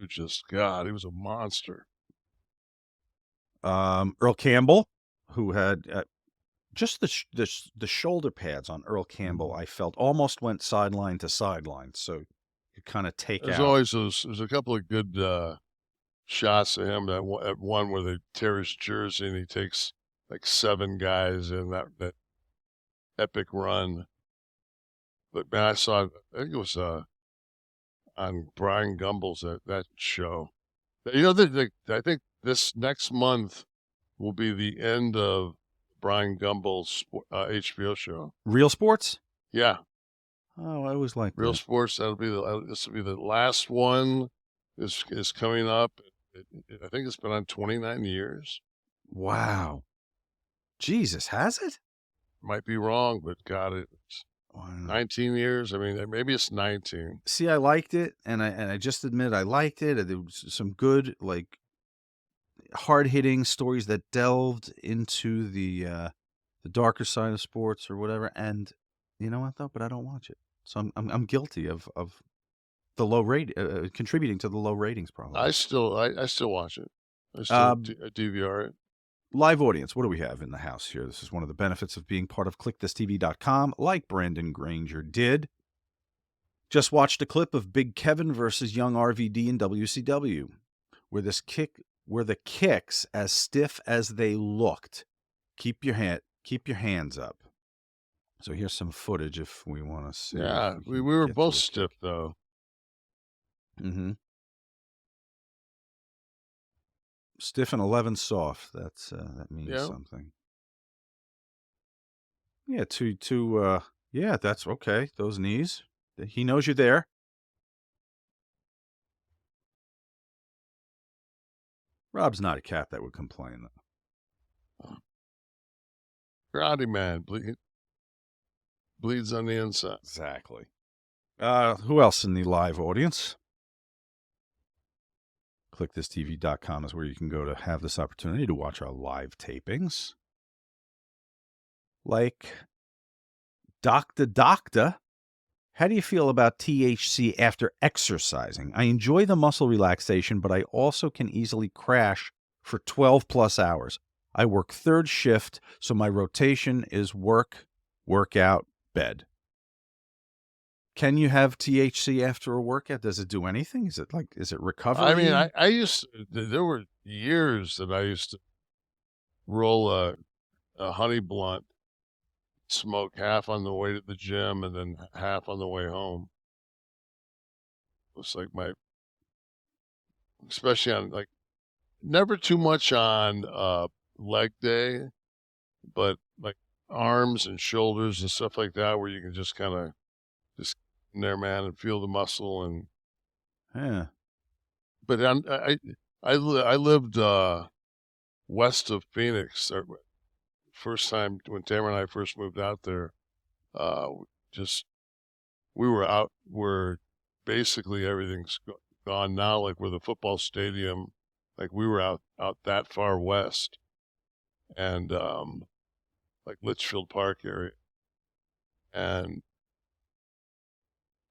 God, he was a monster.
Earl Campbell, who had just the shoulder pads on Earl Campbell, I felt almost went sideline to sideline. So you kind of take
There's
out.
Always there's a couple of good shots of him. At one where they tear his jersey and he takes like 7 guys in that epic run. But man, I think it was on Brian Gumbel's that show. I think this next month will be the end of Brian Gumbel's HBO show.
Real Sports?
Yeah.
Oh, I always like
Real
that.
Sports. This will be the last one. Is coming up. I think it's been on 29 years.
Wow. Jesus, has it?
Might be wrong, but God, it's 19 years. I mean, maybe it's 19.
See, I liked it, and I just admit I liked it. There was some good, hard-hitting stories that delved into the darker side of sports or whatever. And you know what, though? But I don't watch it, so I'm guilty of the low rate, contributing to the low ratings. Probably.
I still watch it. I still DVR it.
Live audience, what do we have in the house here? This is one of the benefits of being part of KliqThisTV.com, like Brandon Granger did. Just watched a clip of Big Kevin versus young RVD in WCW, where the kicks as stiff as they looked. Keep your hands up. So here's some footage if we want to see.
Yeah, we were both stiff though.
Mm-hmm. Stiff and 11 soft. That means something. Yeah, yeah, that's okay. Those knees. He knows you're there. Rob's not a cat that would complain, though.
Karate man bleeds on the inside.
Exactly. Who else in the live audience? KliqThisTV.com is where you can go to have this opportunity to watch our live tapings. Like Doctor, how do you feel about THC after exercising? I enjoy the muscle relaxation, but I also can easily crash for 12 plus hours. I work third shift, so my rotation is workout, bed. Can you have THC after a workout? Does it do anything? Is it recovery?
I mean, there were years that I used to roll a honey blunt smoke half on the way to the gym and then half on the way home. It was like especially on like, never too much on leg day, but like arms and shoulders and stuff like that, where you can just kind of just in there, man, and feel the muscle. And
Yeah.
but I lived west of Phoenix. First time when Tamara and I first moved out there, we were out where basically everything's gone now, like where the football stadium, like we were out that far west, and like Litchfield Park area, and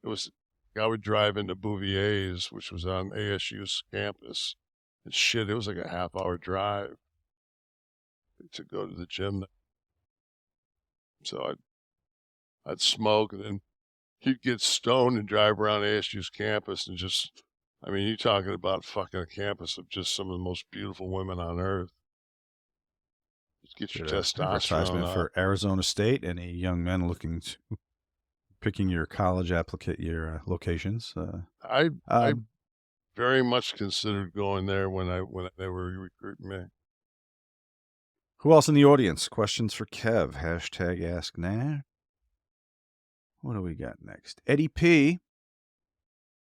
it was, I would drive into Bouvier's, which was on ASU's campus, and shit, it was like a half-hour drive to go to the gym. So I'd smoke, and then he'd get stoned and drive around ASU's campus and just, I mean, you're talking about fucking a campus of just some of the most beautiful women on earth. Just get your testosterone
Advertisement
up.
for Arizona State. Any young men looking to picking your college your locations?
I very much considered going there when they were recruiting me.
Who else in the audience? Questions for Kev. Hashtag AskNash. What do we got next? Eddie P.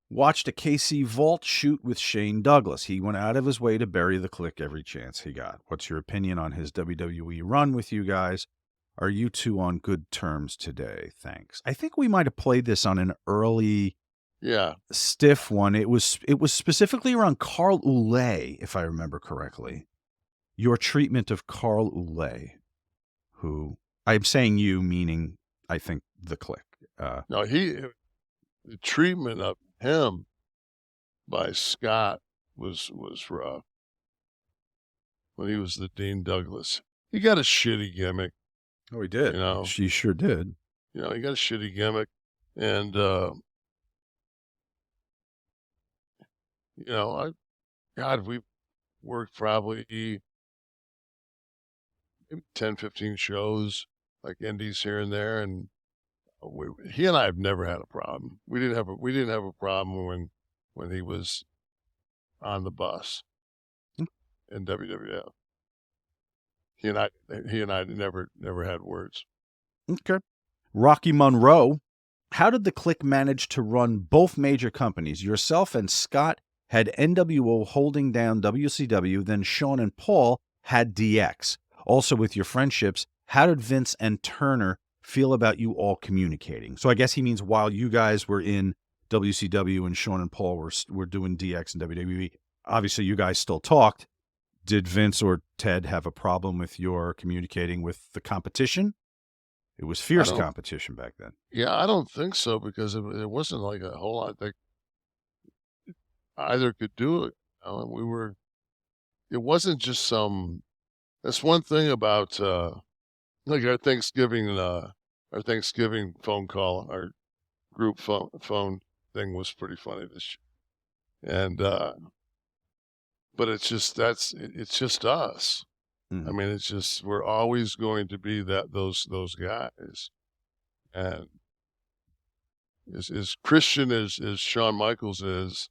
watched a KC Vault shoot with Shane Douglas. He went out of his way to bury the Kliq every chance he got. What's your opinion on his WWE run with you guys? Are you two on good terms today? Thanks. I think we might have played this on an early stiff one. It was specifically around Carl Ouellet, if I remember correctly. Your treatment of Carl Ouellet, who I'm saying you, meaning I think the Kliq.
No, the treatment of him by Scott was rough. When he was the Dean Douglas, he got a shitty gimmick.
Oh, he did.
You know,
she sure did.
You know, he got a shitty gimmick, and you know, we worked probably maybe 10, 15 shows, like indies here and there, and he and I have never had a problem. We didn't have a problem when he was on the bus in WWF. He and I never had words.
Okay. Rocky Monroe, how did the Kliq manage to run both major companies? Yourself and Scott had NWO holding down WCW, then Sean and Paul had DX. Also, with your friendships, how did Vince and Turner feel about you all communicating? So I guess he means while you guys were in WCW and Sean and Paul were doing DX and WWE, obviously you guys still talked. Did Vince or Ted have a problem with your communicating with the competition? It was fierce competition back then.
Yeah, I don't think so, because it wasn't like a whole lot that either could do it. You know, it wasn't just some, that's one thing about, like our Thanksgiving phone call, our group phone thing was pretty funny this year. And, but it's just us. Mm-hmm. I mean, it's just, we're always going to be those guys. And as Christian as Shawn Michaels is,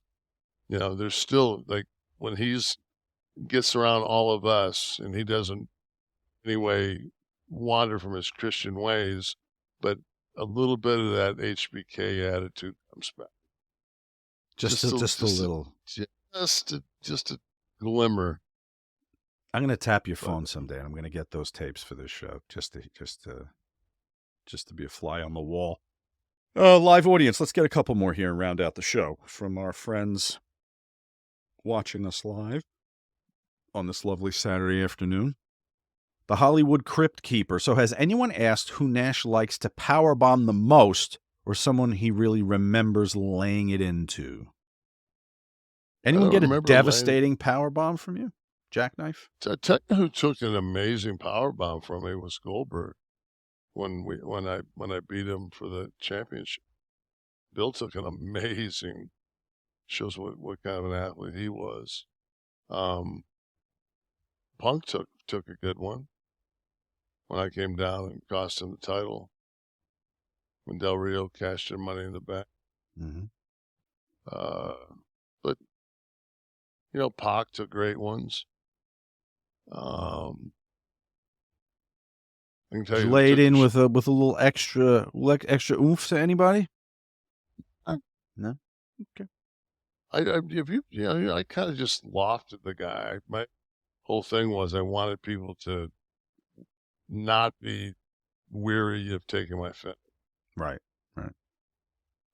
you know, there's still, like, when gets around all of us and he doesn't anyway wander from his Christian ways, but a little bit of that HBK attitude comes back. Just a little. Just a glimmer.
I'm going to tap your phone someday, and I'm going to get those tapes for this show, just to be a fly on the wall. Live audience, let's get a couple more here and round out the show from our friends watching us live on this lovely Saturday afternoon. The Hollywood Crypt Keeper. So has anyone asked who Nash likes to powerbomb the most, or someone he really remembers laying it into? Anyone get a devastating powerbomb from you? Jackknife?
I tell you who took an amazing powerbomb from me was Goldberg. When I beat him for the championship, Bill took an amazing. Shows what kind of an athlete he was. Punk took a good one. when I came down and cost him the title. When Del Rio cashed in Money in the Bank.
Mm-hmm.
But, you know, Pac took great ones. I can tell you,
laid in with a little extra oomph to anybody? No. Okay.
I kind of just lofted the guy. My whole thing was I wanted people to not be weary of taking my fit.
Right.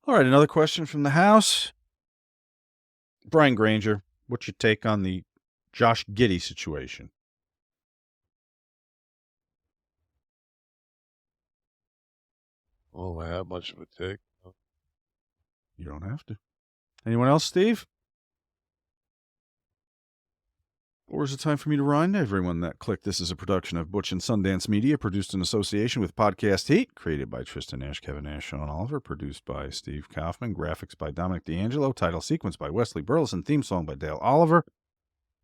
All right, another question from the house. Brian Granger, what's your take on the Josh Giddy situation?
Oh, I have much of a take.
You don't have to. Anyone else, Steve? Or is it time for me to remind everyone that Kliq This is a production of Butch and Sundance Media, produced in association with Podcast Heat, created by Tristan Nash, Kevin Nash, Sean Oliver, produced by Steve Kaufman, graphics by Dominic D'Angelo, title sequence by Wesley Burleson, theme song by Dale Oliver,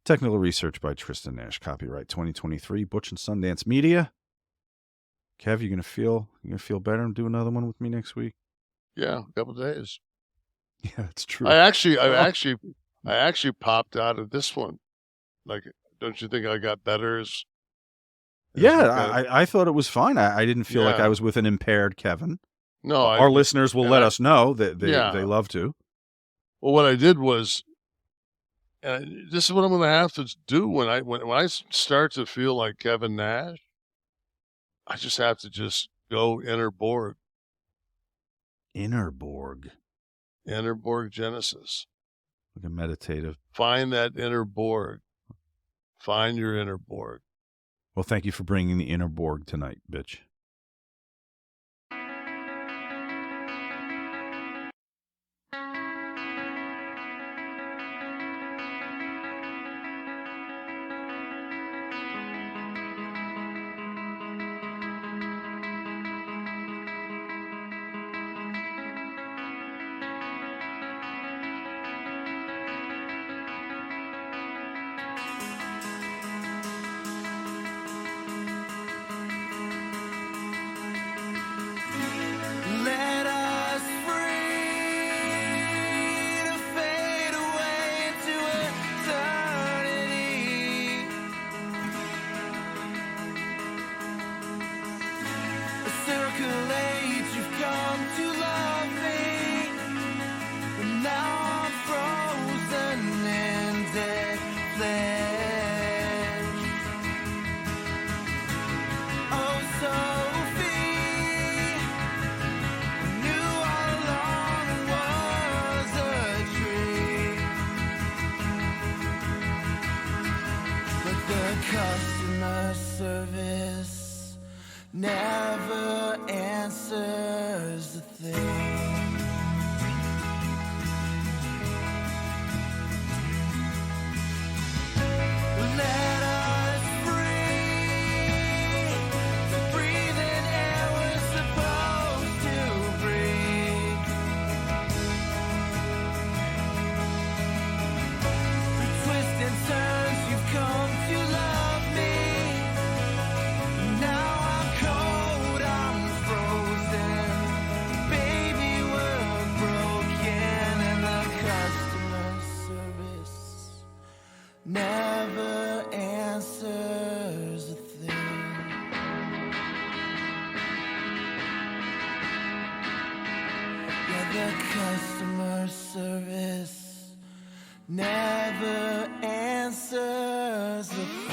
technical research by Tristan Nash, copyright 2023, Butch and Sundance Media. Kev, you gonna feel better and do another one with me next week?
Yeah, a couple days.
Yeah, that's true.
I actually popped out of this one. Like, don't you think I got better?
I thought it was fine. I didn't feel like I was with an impaired Kevin.
No,
our listeners will let us know that they love to.
Well, what I did was, and this is what I'm going to have to do when I start to feel like Kevin Nash. I just have to just go inner Borg.
Inner
borggenesis.
Like a meditative.
Find that inner Borg. Find your inner Borg.
Well, thank you for bringing the inner Borg tonight, bitch.
Let us free to fade away into eternity. Circulate, you've come to love me, but now I'm frozen in dead flesh. Oh, Sophie, knew all along it was a trick, but the customer service never answers the thing. Let us free to breathe in air we're supposed to breathe. Through twists and turns, you've come to love me. Now I'm cold, I'm frozen. Baby, we're broken, and the customer service never answers a thing. Yeah, the customer service never answers a thing.